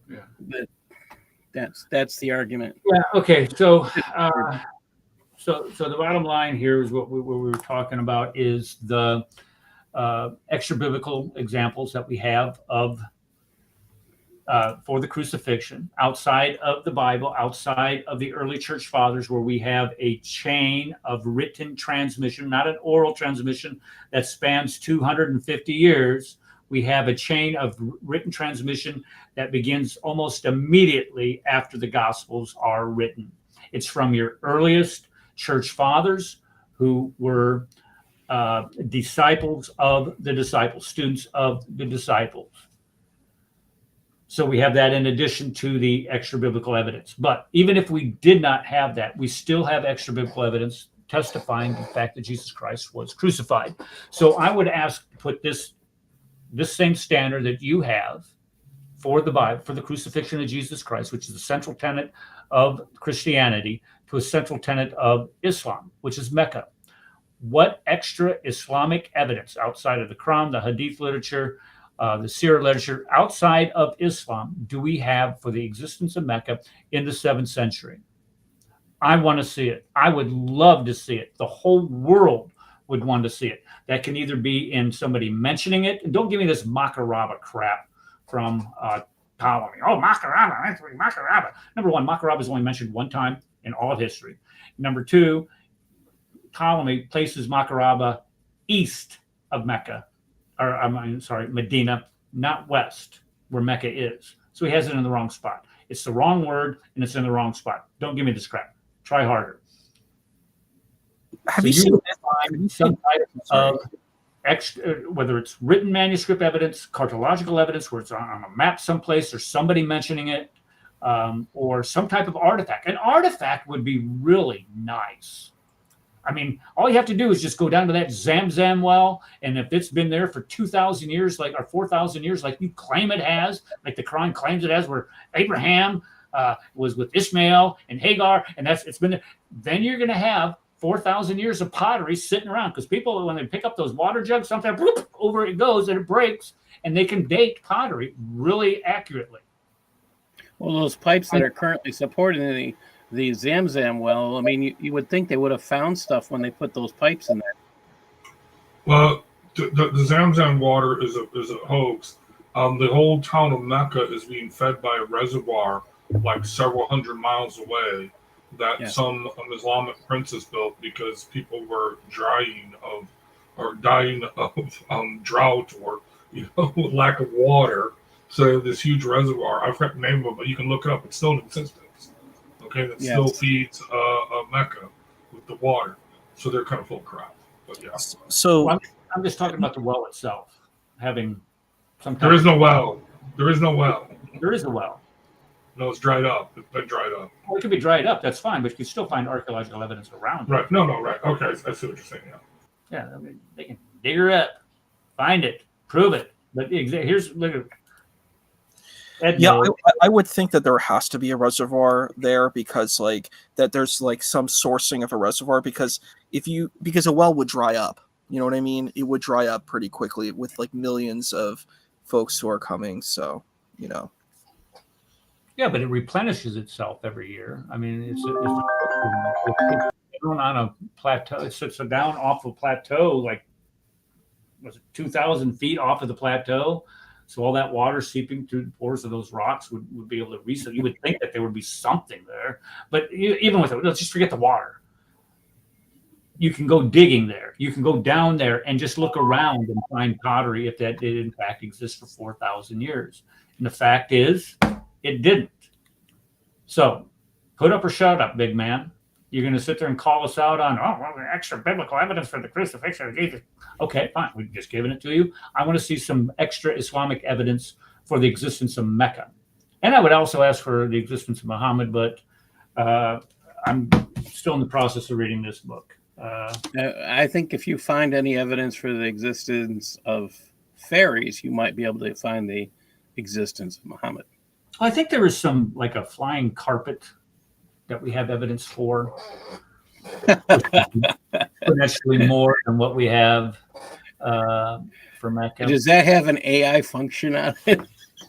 Yeah, but that's the argument. Yeah. Okay. So the bottom line here is what we were talking about is the extra biblical examples that we have of for the crucifixion outside of the Bible, outside of the early church fathers, where we have a chain of written transmission, not an oral transmission that spans 250 years. We have a chain of written transmission that begins almost immediately after the Gospels are written. It's from your earliest church fathers who were disciples of the disciples, students of the disciples. So we have that in addition to the extra biblical evidence. But even if we did not have that, we still have extra biblical evidence testifying to the fact that Jesus Christ was crucified. So I would ask to put this same standard that you have for the Bible, for the crucifixion of Jesus Christ, which is the central tenet of Christianity, to a central tenet of Islam, which is Mecca. What extra Islamic evidence outside of the Quran, the Hadith literature, the Sirah literature, outside of Islam, do we have for the existence of Mecca in the 7th century? I want to see it. I would love to see it. The whole world would want to see it. That can either be in somebody mentioning it. And don't give me this Makaraba crap from Ptolemy. Oh, Makaraba. Number one, Makaraba is only mentioned one time in all of history. Number two, Ptolemy places Makaraba east of Mecca. Medina, not west, where Mecca is. So he has it in the wrong spot. It's the wrong word, and it's in the wrong spot. Don't give me this crap. Try harder. Have you seen some type of extra, whether it's written manuscript evidence, cartological evidence, where it's on a map someplace, or somebody mentioning it, or some type of artifact? An artifact would be really nice. I mean, all you have to do is just go down to that Zamzam well, and if it's been there for 2,000 years, or 4,000 years, like you claim it has, like the Quran claims it has, where Abraham was with Ishmael and Hagar, and it's been there, then you're going to have 4,000 years of pottery sitting around, because people, when they pick up those water jugs, sometimes whoop, over it goes and it breaks, and they can date pottery really accurately. Well, those pipes that are currently supporting the Zamzam well, I mean, you would think they would have found stuff when they put those pipes in there. Well, the Zamzam water is a hoax. The whole town of Mecca is being fed by a reservoir like several hundred miles away that some Islamic princes built because people were dying of drought or lack of water. So this huge reservoir, I forgot the name of it, but you can look it up. It's still in existence. Okay, that still feeds Mecca with the water. So they're kind of full of crap. But yeah. So well, I'm just talking about the well itself having some. There is no well. There is no well. There is a well. No, it's dried up. It's been dried up. Well, it could be dried up. That's fine, but you can still find archaeological evidence around it. Right. No, right. Okay, I see what you're saying. Yeah. Yeah, I mean, they can dig her up, find it, prove it. But here's look at. I would think that there has to be a reservoir there because that there's some sourcing of a reservoir because a well would dry up. You know what I mean? It would dry up pretty quickly with millions of folks who are coming. So, Yeah, but it replenishes itself every year. I mean, it's on a plateau. It sits down off a plateau, was it 2,000 feet off of the plateau? So all that water seeping through the pores of those rocks would be able to reset. You would think that there would be something there, but even with it, let's just forget the water. You can go digging there. You can go down there and just look around and find pottery if that did in fact exist for 4,000 years. And the fact is, it didn't. So put up or shut up, big man. You're going to sit there and call us out on, extra biblical evidence for the crucifixion of Jesus. Okay, fine. We've just given it to you. I want to see some extra Islamic evidence for the existence of Mecca. And I would also ask for the existence of Muhammad, but I'm still in the process of reading this book. I think if you find any evidence for the existence of fairies, you might be able to find the existence of Muhammad. I think there is some, a flying carpet that we have evidence for. Exponentially more than what we have for Mecca. Does that have an AI function on it?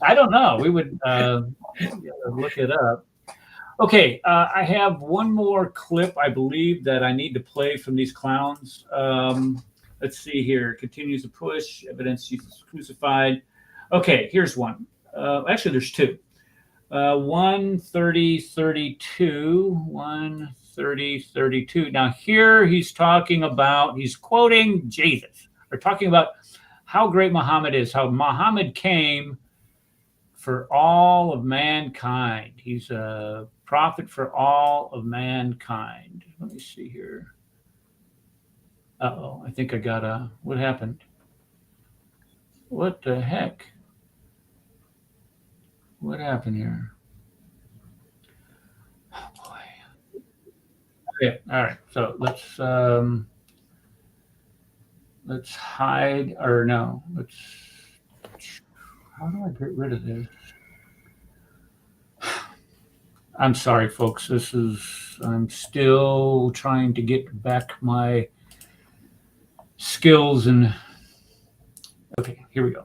I don't know. We would look it up. Okay, I have one more clip, I believe, that I need to play from these clowns. Let's see here. Continues to push. Evidence Jesus crucified. Okay, here's one. Actually, there's two. 1:30:32. Now here he's quoting Jesus. We're talking about how great Muhammad is, how Muhammad came for all of mankind. He's a prophet for all of mankind. Let me see here. I think I got what happened? What the heck? What happened here? Oh boy. Okay, all right. So let's hide or no. How do I get rid of this? I'm sorry, folks. I'm still trying to get back my skills and okay, here we go.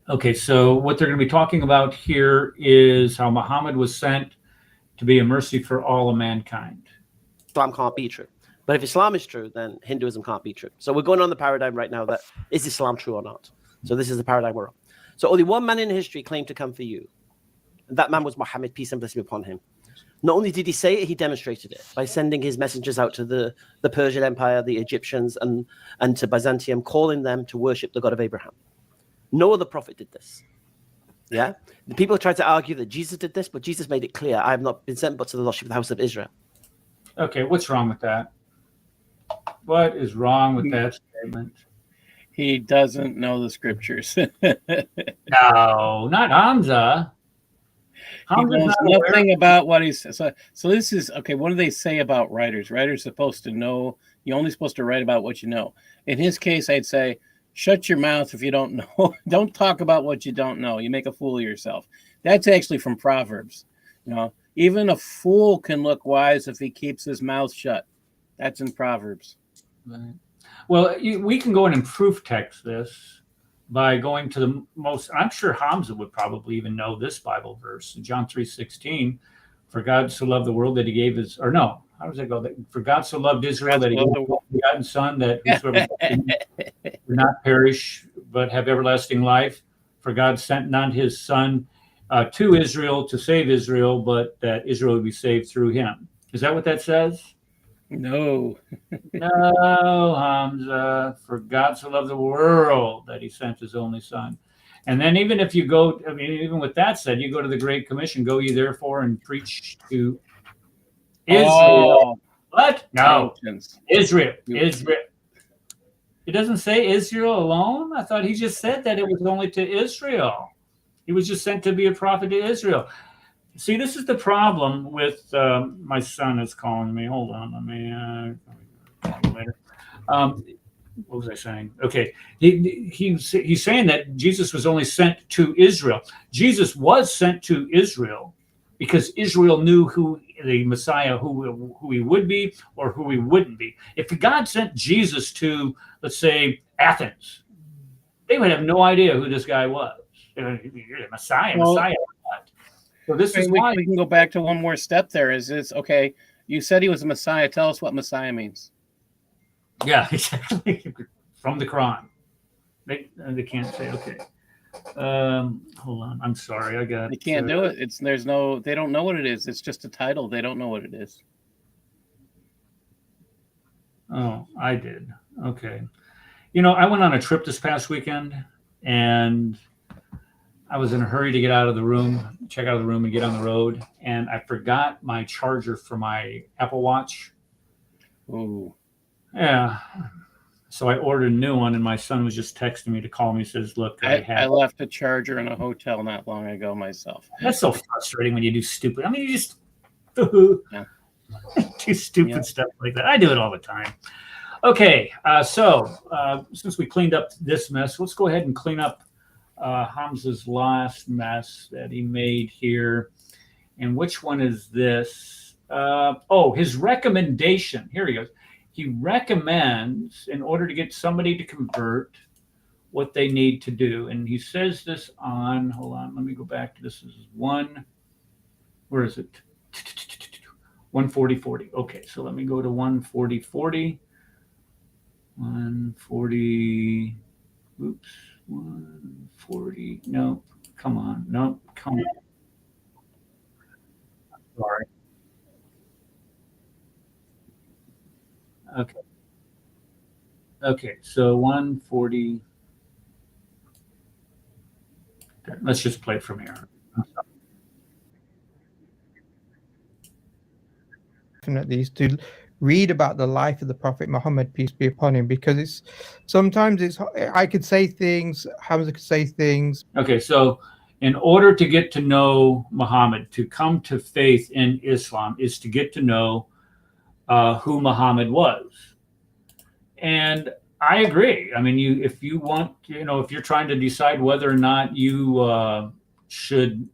Okay, so what they're going to be talking about here is how Muhammad was sent to be a mercy for all of mankind. Islam can't be true. But if Islam is true, then Hinduism can't be true. So we're going on the paradigm right now that is Islam true or not? So this is the paradigm we're on. So only one man in history claimed to come for you. And that man was Muhammad, peace and blessing upon him. Not only did he say it, he demonstrated it by sending his messengers out to the Persian Empire, the Egyptians, and to Byzantium, calling them to worship the God of Abraham. No other prophet did this. Yeah? The people tried to argue that Jesus did this, but Jesus made it clear, I have not been sent but to the lost sheep of the house of Israel. Okay, what's wrong with that? What is wrong with that statement? He doesn't know the scriptures. No, not Hamza. He knows nothing about what he says. So this is, okay, what do they say about writers? Writers are supposed to know, you're only supposed to write about what you know. In his case, I'd say, shut your mouth if you don't know. Don't talk about what you don't know. You make a fool of yourself. That's actually from Proverbs. Even a fool can look wise if he keeps his mouth shut. That's in Proverbs. Right. Well, we can go in and proof text this by going to the most. I'm sure Hamza would probably even know this Bible verse, John 3:16. For God so loved the world that He gave His, or no, how does that go? For God so loved Israel that He gave His only begotten Son, that whosoever would not perish but have everlasting life. For God sent not His Son to Israel to save Israel, but that Israel would be saved through Him. Is that what that says? No. No, Hamza. For God so loved the world that He sent His only Son. And then even if you go, I mean, even with that said, you go to the Great Commission, go ye therefore and preach to Israel. What? No. Israel. Israel. It doesn't say Israel alone. I thought he just said that it was only to Israel. He was just sent to be a prophet to Israel. See, this is the problem with my son is calling me. Hold on, let me call him later. What was I saying? Okay, he's saying that Jesus was only sent to Israel. Jesus was sent to Israel because Israel knew who the Messiah, who he would be or who he wouldn't be. If God sent Jesus to, let's say, Athens, they would have no idea who this guy was. Messiah. So this is why we can go back to one more step. There is this. Okay, you said he was a Messiah. Tell us what Messiah means. Yeah, exactly. From the Quran. They can't say. Okay. Hold on. I'm sorry. I got. They can't do it. They don't know what it is. It's just a title. They don't know what it is. Oh, I did. Okay. You know, I went on a trip this past weekend, and I was in a hurry to get out of the room, check out of the room, and get on the road, and I forgot my charger for my Apple Watch. Oh. Yeah. So I ordered a new one, and my son was just texting me to call me. He says, look, I left a charger in a hotel not long ago myself. That's so frustrating when you do stupid. I mean, you just do stupid stuff like that. I do it all the time. Okay. So since we cleaned up this mess, let's go ahead and clean up Hamza's last mess that he made here. And which one is this? His recommendation. Here he goes. He recommends, in order to get somebody to convert, what they need to do. And he says this on, hold on, let me go back to this. This is where is it? 140:40. Okay, so let me go to 140:40. 140, oops, 140, no, come on, no, come on. Sorry. Okay, so 140. Let's just play from here. Definitely is to read about the life of the Prophet Muhammad, peace be upon him, because sometimes I could say things, Hamza could say things. Okay, so in order to get to know Muhammad, to come to faith in Islam, is to get to know who Muhammad was. And I agree. I mean, if you want, if you're trying to decide whether or not you should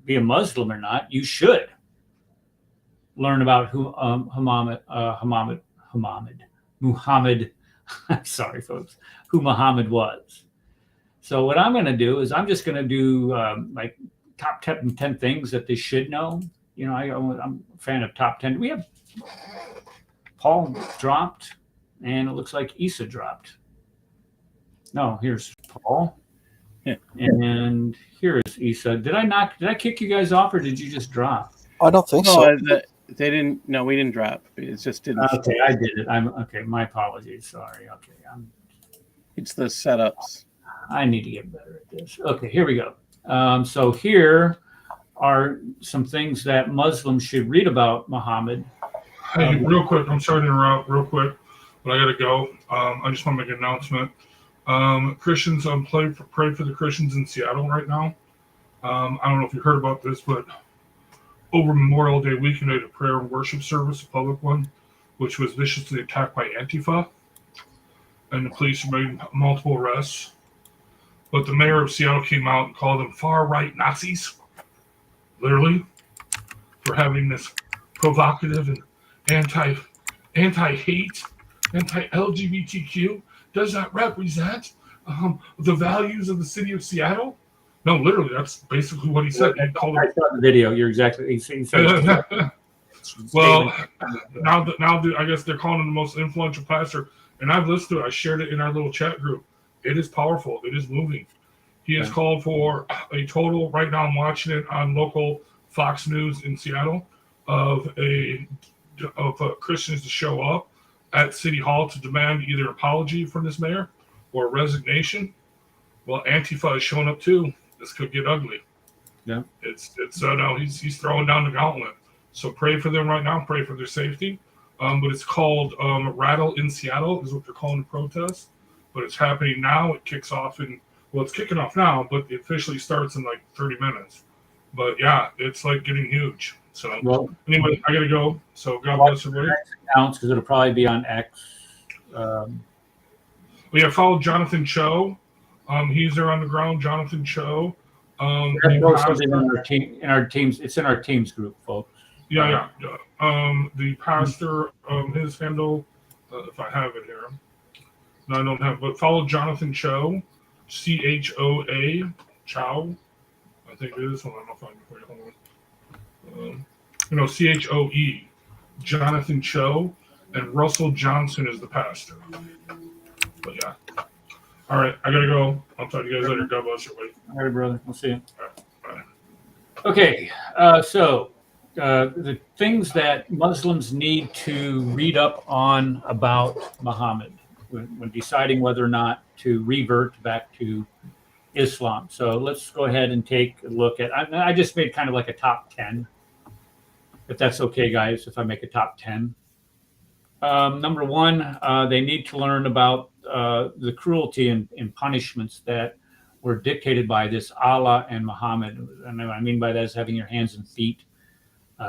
be a Muslim or not, you should learn about who Muhammad. Sorry, folks, who Muhammad was. So what I'm going to do is I'm just going to do like top 10 things that they should know. I'm a fan of top 10. We have Paul dropped, and it looks like Isa dropped. No, here's Paul, and here's Isa. Did I kick you guys off, or did you just drop? I don't think so. They didn't. No, we didn't drop. It just didn't. Okay, I did it. I'm okay. My apologies. Sorry. Okay, it's the setups. I need to get better at this. Okay, here we go. So here are some things that Muslims should read about Muhammad. Hey, real quick. I'm sorry to interrupt. Real quick, but I got to go. I just want to make an announcement. Christians, pray for the Christians in Seattle right now. I don't know if you heard about this, but over Memorial Day weekend, I had a prayer and worship service, a public one, which was viciously attacked by Antifa, and the police made multiple arrests. But the mayor of Seattle came out and called them far-right Nazis, literally, for having this provocative and anti-hate, anti-LGBTQ? Does that represent the values of the city of Seattle? No, literally, that's basically what he said. He called I saw the video. You're exactly. He said. Well, now I guess they're calling him the most influential pastor, and I've listened to it. I shared it in our little chat group. It is powerful. It is moving. He has called for a total. Right now, I'm watching it on local Fox News in Seattle of Christians to show up at City Hall to demand either apology from this mayor or resignation. Well, Antifa is showing up too. This could get ugly. Yeah, it's now he's throwing down the gauntlet. So pray for them right now. Pray for their safety. But it's called Rattle in Seattle is what they're calling the protest. But it's happening now. It kicks off it's kicking off now, but it officially starts in like 30 minutes. But yeah, it's like getting huge. So anyway, I gotta go. So God bless everybody. Accounts because it'll probably be on X. We have followed Jonathan Cho. He's there on the ground. Jonathan Cho. In our teams. It's in our teams group, folks. Yeah. The pastor, his handle, if I have it here. No, I don't have. But follow Jonathan Cho, CHOA, Chow. I think it is. Hold on, I'll find it for you. Hold on. CHOE, Jonathan Cho, and Russell Johnson is the pastor. But yeah. All right, I gotta go. I'll talk to you guys later. God bless everybody. All right, brother. We'll see you. All right, bye. Okay, so the things that Muslims need to read up on about Muhammad when deciding whether or not to revert back to Islam. So let's go ahead and take a look at. I just made kind of like a top 10, if that's okay, guys. If I make a top 10. Number one, they need to learn about the cruelty and punishments that were dictated by this Allah and Muhammad. And what I mean by that is having your hands and feet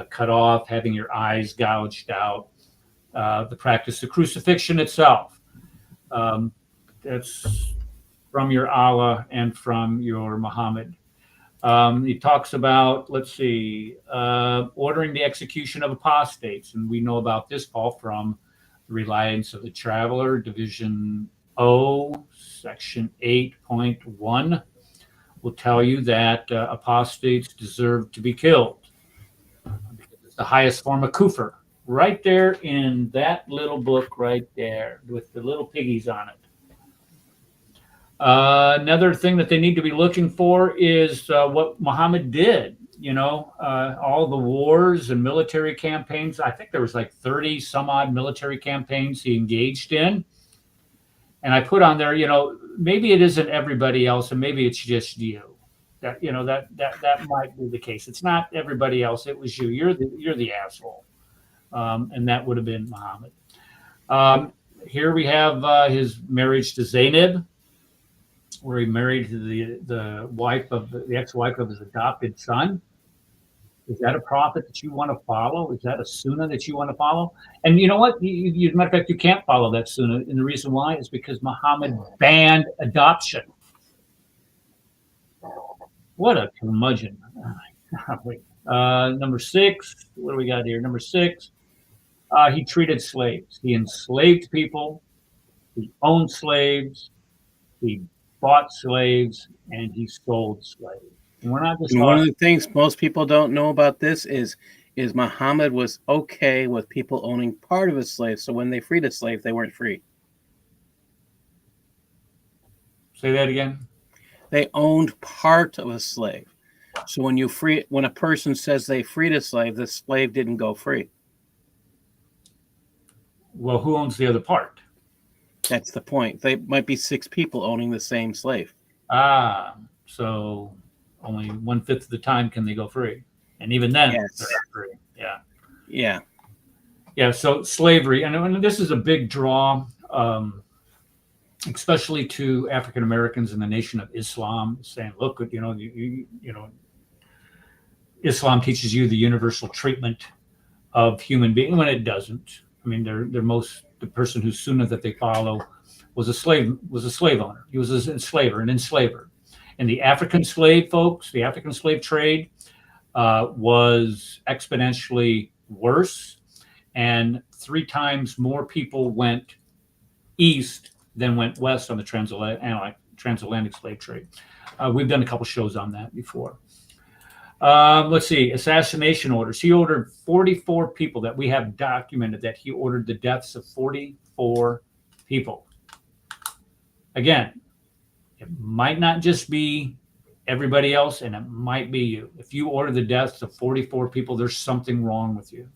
cut off, having your eyes gouged out, the practice of crucifixion itself. That's from your Allah and from your Muhammad. He talks about, ordering the execution of apostates. And we know about this, Paul, from the Reliance of the Traveler, Division O, Section 8.1, will tell you that apostates deserve to be killed. Because it's the highest form of kufr. Right there in that little book right there with the little piggies on it. Another thing that they need to be looking for is what Muhammad did. All the wars and military campaigns. I think there was like 30 some odd military campaigns he engaged in. And I put on there, maybe it isn't everybody else, and maybe it's just you. That that might be the case. It's not everybody else. It was you. You're the asshole. And that would have been Muhammad. Here we have his marriage to Zainab, where he married the wife of the ex-wife of his adopted son. Is that a prophet that you want to follow? Is that a sunnah that you want to follow? And you know what? As a matter of fact, you can't follow that sunnah. And the reason why is because Muhammad banned adoption. What a curmudgeon. Number 6. What do we got here? Number 6. He treated slaves. He enslaved people. He owned slaves. He bought slaves, and he sold slaves. And we're not just one of the things most people don't know about this is Muhammad was okay with people owning part of a slave. So when they freed a slave, they weren't free. Say that again. They owned part of a slave. So when a person says they freed a slave, the slave didn't go free. Well, who owns the other part? That's the point. They might be 6 people owning the same slave. So only 1/5 of the time can they go free, and even then they're not free. Yeah. So slavery, and this is a big draw, especially to African Americans in the Nation of Islam, saying, "Look, Islam teaches you the universal treatment of human beings," when it doesn't. I mean, the person whose sunnah that they follow was a slave owner. He was an enslaver. And the African slave folks, the African slave trade was exponentially worse. And 3 times more people went east than went west on the transatlantic slave trade. We've done a couple shows on that before. Let's see, assassination orders. He ordered 44 people that we have documented that he ordered the deaths of 44 people. Again, it might not just be everybody else, and it might be you. If you order the deaths of 44 people, there's something wrong with you.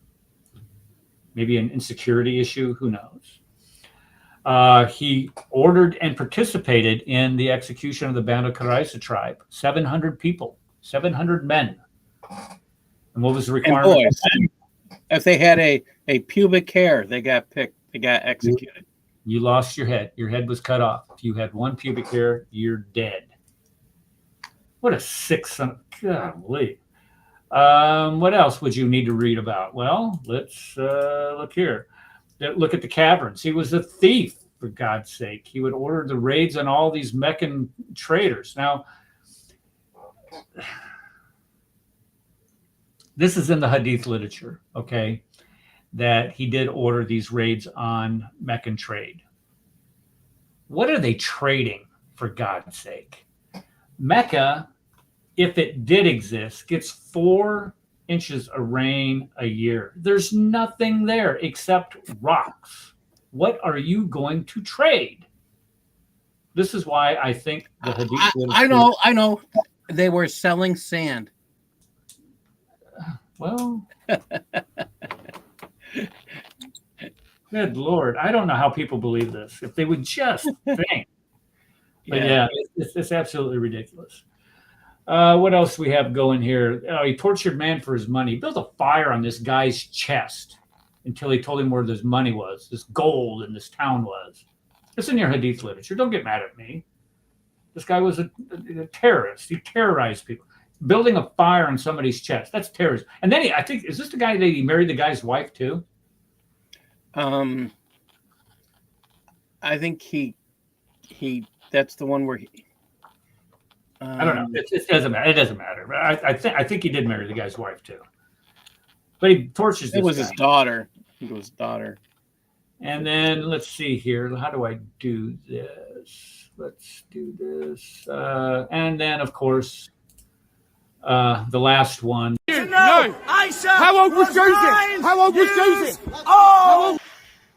Maybe an insecurity issue, who knows? He ordered and participated in the execution of the Banu Qurayza tribe, 700 people, 700 men. And what was the requirement? And boys, if they had a pubic hair, they got picked, they got executed. You lost your head. Your head was cut off. If you had 1 pubic hair, you're dead. What a sick son of golly. What else would you need to read about? Well, let's look here. Look at the caverns. He was a thief, for God's sake. He would order the raids on all these Meccan traders. Now, this is in the Hadith literature, okay, that he did order these raids on Meccan trade. What are they trading, for God's sake? Mecca, if it did exist, gets 4 inches of rain a year. There's nothing there except rocks. What are you going to trade? This is why I think the Hadith. I know. They were selling sand. Well, good Lord. I don't know how people believe this. If they would just think. But yeah, it's absolutely ridiculous. What else we have going here? He tortured man for his money. He built a fire on this guy's chest until he told him where this money was, this gold in this town was. It's in your Hadith literature. Don't get mad at me. This guy was a terrorist. He terrorized people. Building a fire on somebody's chest. That's terrorism. And then I think, is this the guy that he married the guy's wife too? I think he that's the one where he. I don't know. It doesn't matter. It doesn't matter. But I think he did marry the guy's wife too. But he tortures this It was guy. his daughter. It was his daughter. And then let's see here. How do I do this? Let's do this. And then, of course, the last one. No! Aisha! How old was Joseph? How old was Joseph? Oh!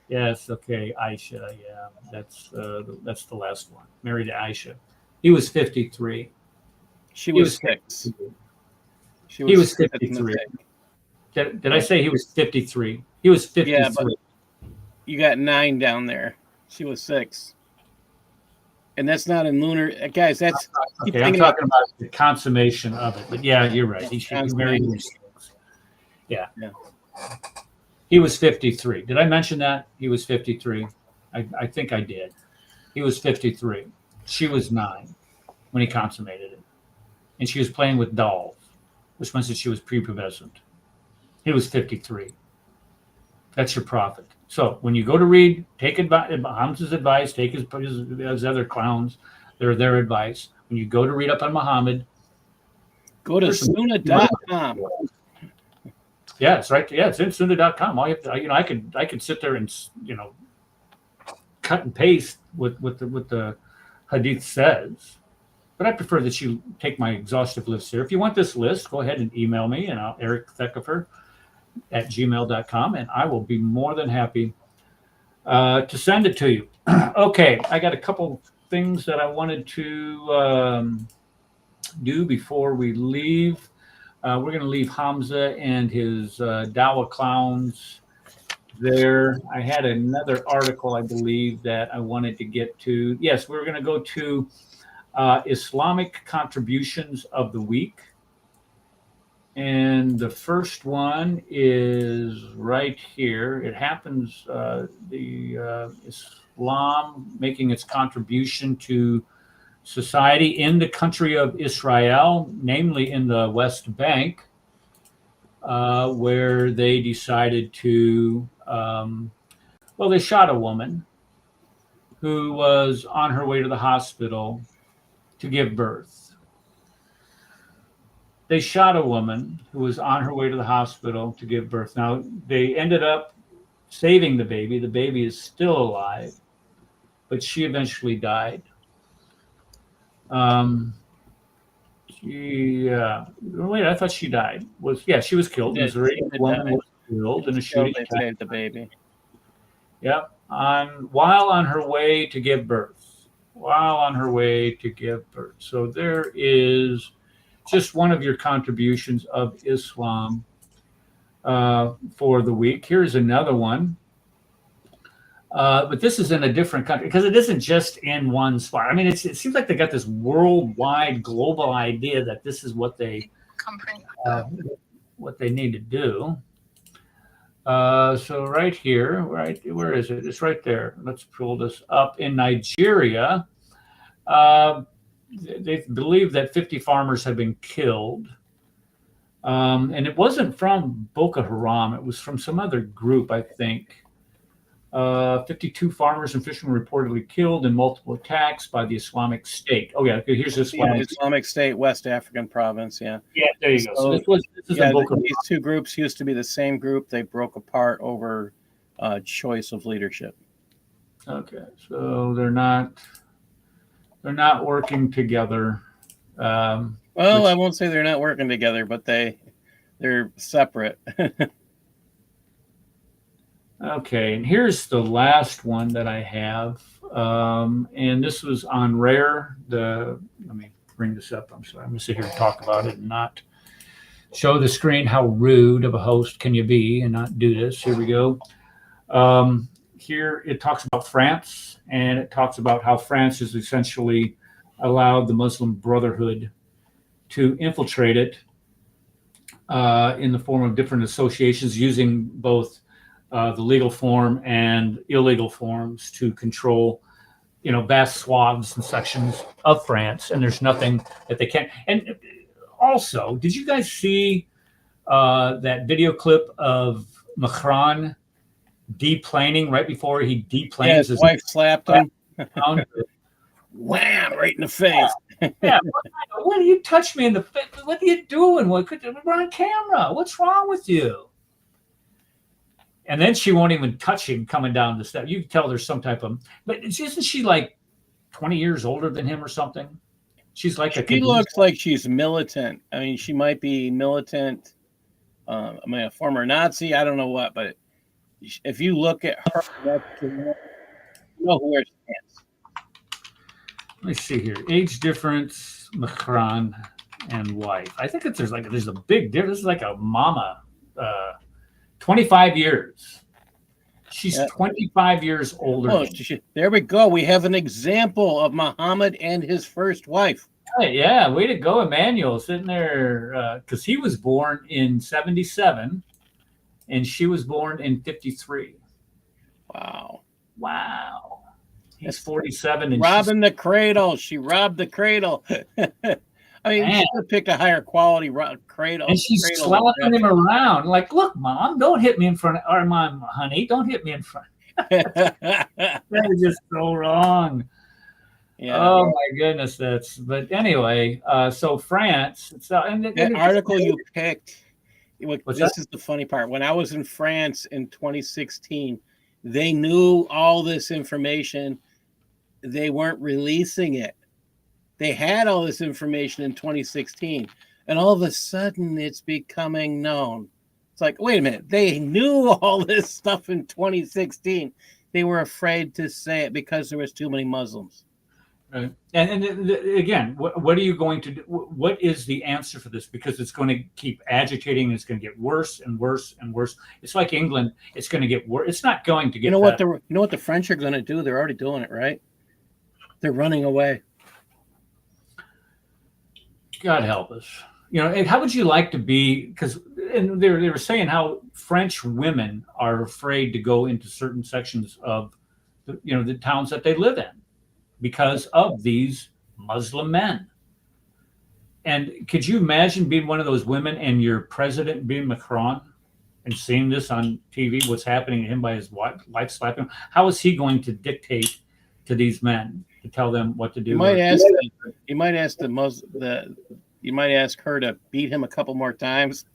Yes, okay, Aisha. Yeah, that's the last one. Married to Aisha. He was 53. She was 6. He was 53. Did I say he was 53? He was 53. Yeah, but you got 9 down there. She was 6. And that's not in lunar. Guys, that's... Okay, I'm talking about the consummation of it. But yeah, you're right. He married him. Yeah. He was 53. Did I mention that? He was 53. I think I did. He was 53. She was 9 when he consummated it. And she was playing with dolls, which means that she was prepubescent. He was 53. That's your prophet. So when you go to read, take Hamza's advice, take his other clowns, their advice. When you go to read up on Muhammad, go to sunnah.com. Yeah, it's right. Yeah, it's in sunnah.com. All you have to, I could sit there and cut and paste what the Hadith says, but I prefer that you take my exhaustive list here. If you want this list, go ahead and email me, and I'll ericthekefer@gmail.com, and I will be more than happy to send it to you. Okay, I got a couple things that I wanted to do before we leave. We're going to leave Hamza and his Dawa clowns there. I had another article, I believe, that I wanted to get to. Yes, we're going to go to Islamic contributions of the week. And the first one is right here. It happens, Islam making its contribution to society in the country of Israel, namely in the West Bank, where they decided to, they shot a woman who was on her way to the hospital to give birth. They shot a woman who was on her way to the hospital to give birth. Now, they ended up saving the baby. The baby is still alive, but she eventually died. Wait, I thought she died. She was killed. Missouri woman was killed in a shooting attack. Saved the baby. Yep. While on her way to give birth. So there is just one of your contributions of Islam for the week. Here's another one. But this is in a different country because it isn't just in one spot. I mean, it seems like they got this worldwide, global idea that this is what they need to do. So right here, where is it? It's right there. Let's pull this up. In Nigeria, they believe that 50 farmers have been killed. And it wasn't from Boko Haram. It was from some other group, I think. 52 farmers and fishermen reportedly killed in multiple attacks by the Islamic State. Oh, yeah. Here's this Islamic State, West African province. Yeah. Yeah, there you go. So this is these two groups used to be the same group. They broke apart over choice of leadership. Okay. So they're not working together. I won't say they're not working together, but they're separate. Okay, and here's the last one that I have, and this was on Rare. Let me bring this up. I'm sorry. I'm going to sit here and talk about it and not show the screen. How rude of a host can you be and not do this? Here we go. Here it talks about France, and it talks about how France has essentially allowed the Muslim Brotherhood to infiltrate it in the form of different associations using both the legal form and illegal forms to control, vast swaths and sections of France. And there's nothing that they can't. And also, did you guys see that video clip of Macron deplaning right before he deplanes? Yeah, his wife slapped him. Wham! Right in the face. Yeah. What do you touch me in the face? What are you doing? We're on camera. What's wrong with you? And then she won't even touch him coming down the step. You can tell there's some type of. But isn't she like 20 years older than him or something? She's like She looks like she's militant. I mean, she might be militant. A former Nazi. I don't know what, but if you look at her, you know who she is. Let me see here. Age difference, Macron and wife. I think there's a big difference. This is like a mama. 25 years. She's 25 years older. Oh, there we go. We have an example of Muhammad and his first wife. Hey, yeah, way to go, Emmanuel, sitting there, because he was born in 1977, and she was born in 1953. Wow. He's 47. And robbing the cradle. She robbed the cradle. I mean, she could pick a higher quality cradle. And she's slapping him around. Like, look, Mom, don't hit me in front. Or, Mom, honey, don't hit me in front. That is just so wrong. Yeah. Oh, my goodness. But anyway, so France. The article you picked, this is the funny part. When I was in France in 2016, they knew all this information. They weren't releasing it. They had all this information in 2016, and all of a sudden it's becoming known. It's like, wait a minute, they knew all this stuff in 2016. They were afraid to say it because there was too many Muslims. Right. And again, what are you going to do? What is the answer for this? Because it's going to keep agitating. It's going to get worse and worse and worse. It's like England. It's going to get worse. It's not going to get better. You know what the French are going to do? They're already doing it, right? They're running away. God help us. And how would you like to be? Because they were saying how French women are afraid to go into certain sections of the towns that they live in because of these Muslim men. And could you imagine being one of those women and your president being Macron and seeing this on TV, what's happening to him by his wife slapping him? How is he going to dictate to these men to tell them what to do? You might ask the You might ask her to beat him a couple more times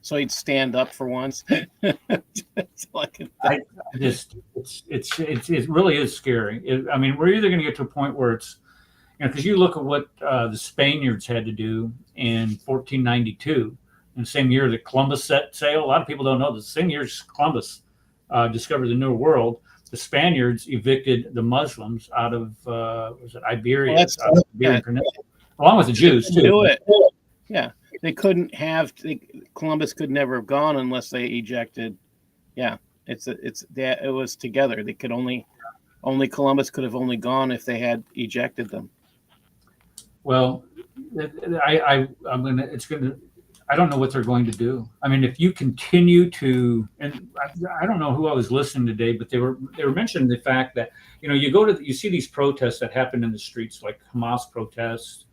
so he'd stand up for once. That's all I can think. It really is scary. I mean, we're either going to get to a point where it's, because you look at what the Spaniards had to do in 1492, in the same year that Columbus set sail. A lot of people don't know the same year Columbus discovered the New World, the Spaniards evicted the Muslims out of was it Iberia, Iberian Peninsula, along with the Jews too. Do it. Yeah, they couldn't have. Columbus could never have gone unless they ejected. Yeah, it was together. They could only Columbus could have only gone if they had ejected them. Well, I don't know what they're going to do. I mean, if you continue to, and I don't know who I was listening today, but they were mentioning the fact that, you see these protests that happen in the streets, like Hamas protests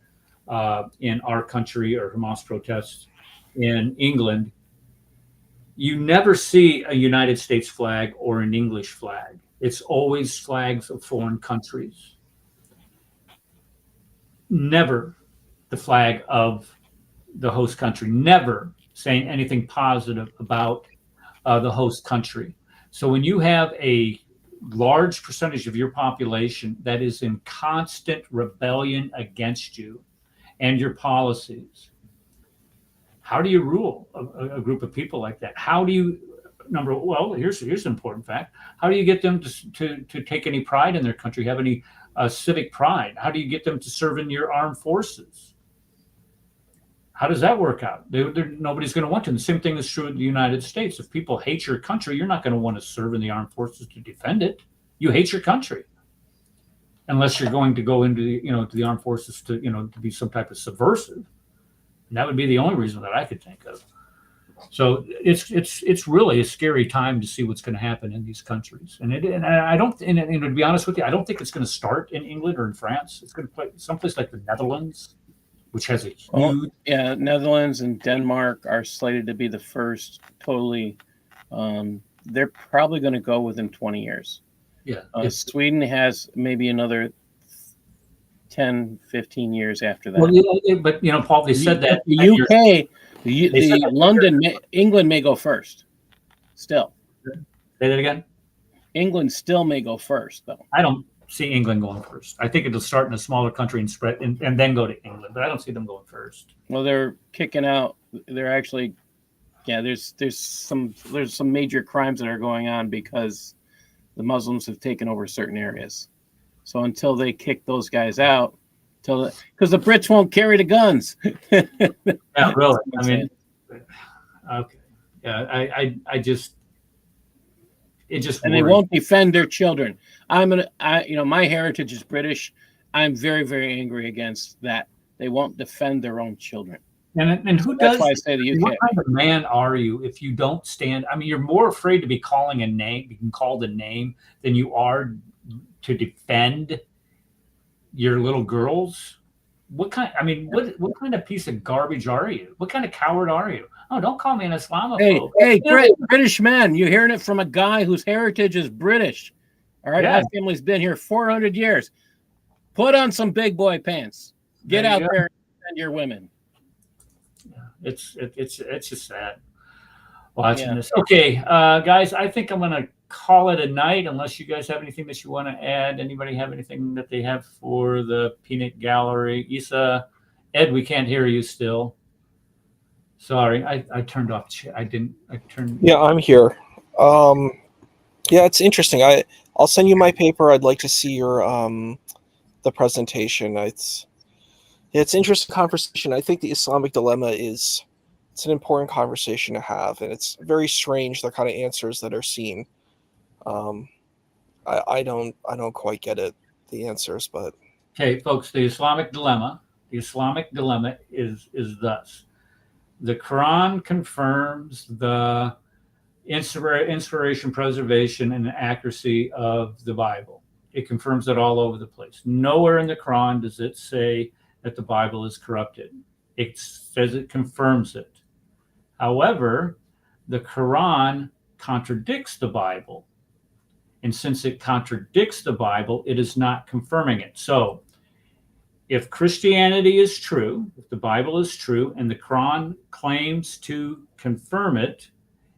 in our country or Hamas protests in England. You never see a United States flag or an English flag. It's always flags of foreign countries. Never the flag of the host country, never saying anything positive about the host country. So when you have a large percentage of your population that is in constant rebellion against you and your policies, how do you rule a group of people like that? How do you, here's an important fact. How do you get them to take any pride in their country, have any civic pride? How do you get them to serve in your armed forces? How does that work out? Nobody's going to want to. And the same thing is true in the United States. If people hate your country, you're not going to want to serve in the armed forces to defend it. You hate your country, unless you're going to go into to the armed forces to be some type of subversive. And that would be the only reason that I could think of. So it's really a scary time to see what's going to happen in these countries. And to be honest with you, I don't think it's going to start in England or in France. It's going to play someplace like the Netherlands, which has a huge... Netherlands and Denmark are slated to be the first totally. They're probably going to go within 20 years. Yeah. Sweden has maybe another 10, 15 years after that. Well, but Paul, they said that the UK, England may go first. Still. Say that again. England still may go first, though. I don't see England going first. I think it'll start in a smaller country and spread and then go to England, but I don't see them going first. Well, they're kicking out. They're actually, there's some major crimes that are going on because the Muslims have taken over certain areas. So until they kick those guys out, because the Brits won't carry the guns. Yeah, really. I mean, okay. Yeah, and they won't defend their children. My heritage is British. I'm very, very angry against that. They won't defend their own children. And who does? That's why I say the UK. What kind of man are you if you don't stand? I mean, you're more afraid to be calling a name, being called a name, than you are to defend your little girls. What kind of piece of garbage are you? What kind of coward are you? Oh, don't call me an Islamophobe. Hey, British man, you're hearing it from a guy whose heritage is British. All right, my family's been here 400 years. Put on some big boy pants. Get out there and defend your women. It's just sad watching this. Okay, guys, I think I'm gonna call it a night unless you guys have anything that you want to add. Anybody have anything that they have for the peanut gallery? Isa, Ed, we can't hear you still. Sorry, I turned off. Yeah, I'm here. Yeah, it's interesting. I'll send you my paper. I'd like to see your the presentation. It's an interesting conversation. I think the Islamic dilemma it's an important conversation to have, and it's very strange the kind of answers that are seen. I don't quite get it, the answers, but okay, folks, the Islamic dilemma is thus: the Quran confirms the inspiration, preservation, and accuracy of the Bible. It confirms it all over the place. Nowhere in the Quran does it say that the Bible is corrupted. It says it confirms it. However, the Quran contradicts the Bible. And since it contradicts the Bible, it is not confirming it. So if Christianity is true, if the Bible is true, and the Quran claims to confirm it,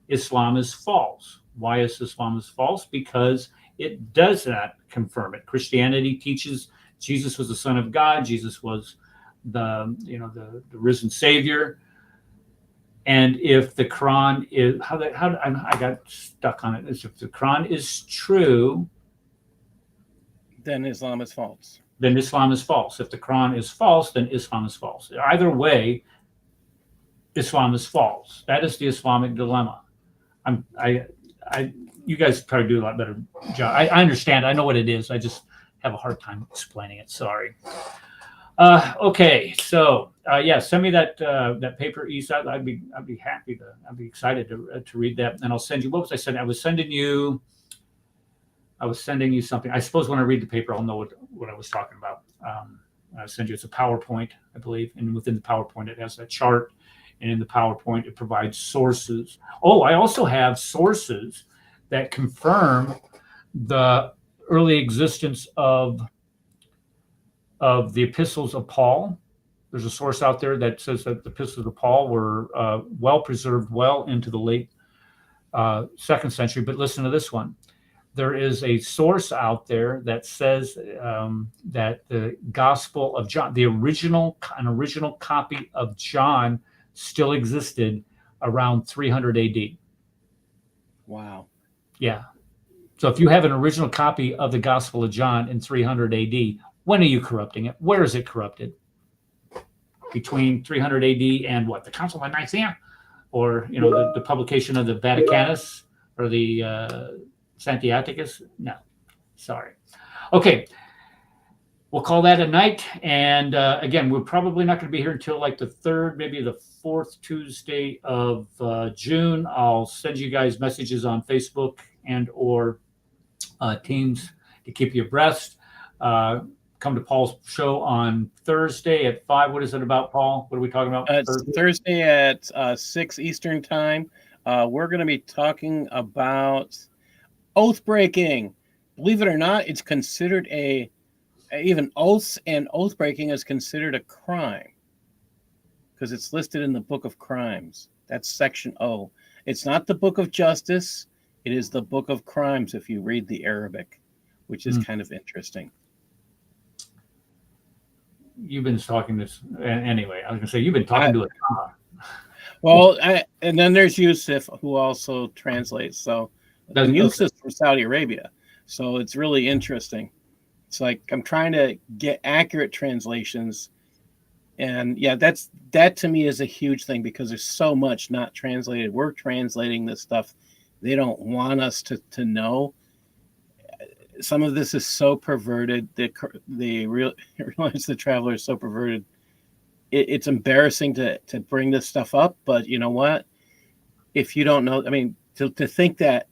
Islam is false. Why is Islam false? Because it does not confirm it. Christianity teaches Jesus was the Son of God. Jesus was the risen Savior. And if the Quran is I got stuck on it. If the Quran is true, then Islam is false. Then Islam is false. If the Quran is false, then Islam is false. Either way, Islam is false. That is the Islamic dilemma. You guys probably do a lot better job. I understand. I know what it is. I just have a hard time explaining it. Sorry. Okay, so yeah, send me that paper, Isa. I'd be happy to. I'd be excited to read that, and I'll send you. What was I sending? I was sending you something. I suppose when I read the paper, I'll know what I was talking about. I'll send you. It's a PowerPoint, I believe, and within the PowerPoint, it has that chart, and in the PowerPoint, it provides sources. Oh, I also have sources that confirm the early existence of the epistles of Paul. There's a source out there that says that the epistles of Paul were well preserved, well into the late 2nd century. But listen to this one. There is a source out there that says that the Gospel of John, an original copy of John, still existed around 300 AD. Wow. Yeah. So if you have an original copy of the Gospel of John in 300 AD, when are you corrupting it? Where is it corrupted? Between 300 AD and what? The Council of Nicaea? Or, the publication of the Vaticanus or the Sinaiticus? No, sorry. Okay, we'll call that a night. And again, we're probably not going to be here until like the 3rd, maybe the 4th Tuesday of June. I'll send you guys messages on Facebook and or Teams to keep you abreast. Come to Paul's show on Thursday at 5. What is it about, Paul? What are we talking about? Thursday at 6 Eastern time. We're going to be talking about oath breaking. Believe it or not, it's considered even oaths and oath breaking is considered a crime because it's listed in the Book of Crimes. That's section O. It's not the Book of Justice. It is the Book of Crimes if you read the Arabic, which is kind of interesting. You've been talking this anyway. I was going to say you've been talking to a Well, and then there's Yusuf, who also translates. So Yusuf's from Saudi Arabia. So it's really interesting. It's like I'm trying to get accurate translations. And yeah, that to me is a huge thing because there's so much not translated. We're translating this stuff they don't want us to know. Some of this is so perverted. They realize the Traveler is so perverted. It's embarrassing to bring this stuff up, but you know what? If you don't know, I mean, to think that,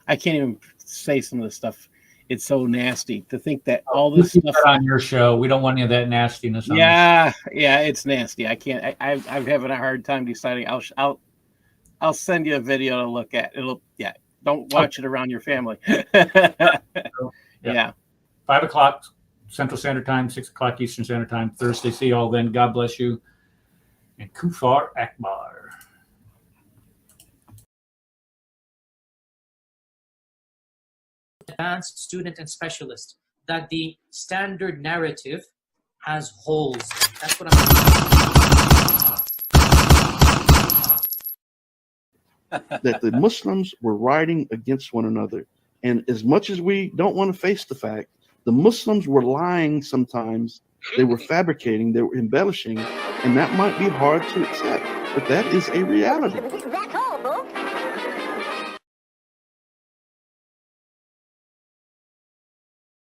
I can't even say some of this stuff. It's so nasty to think that all this stuff on your show. We don't want any of that nastiness. Yeah, it's nasty. I can't. I'm having a hard time deciding. I'll send you a video to look at. Don't watch it around your family. Yeah. 5 o'clock Central Standard Time, 6 o'clock Eastern Standard Time, Thursday. See you all then. God bless you. And Kufar Akbar. Advanced student and specialist, that the standard narrative has holes. That's what that the Muslims were rioting against one another. And as much as we don't want to face the fact, the Muslims were lying sometimes. They were fabricating, they were embellishing, and that might be hard to accept, but that is a reality.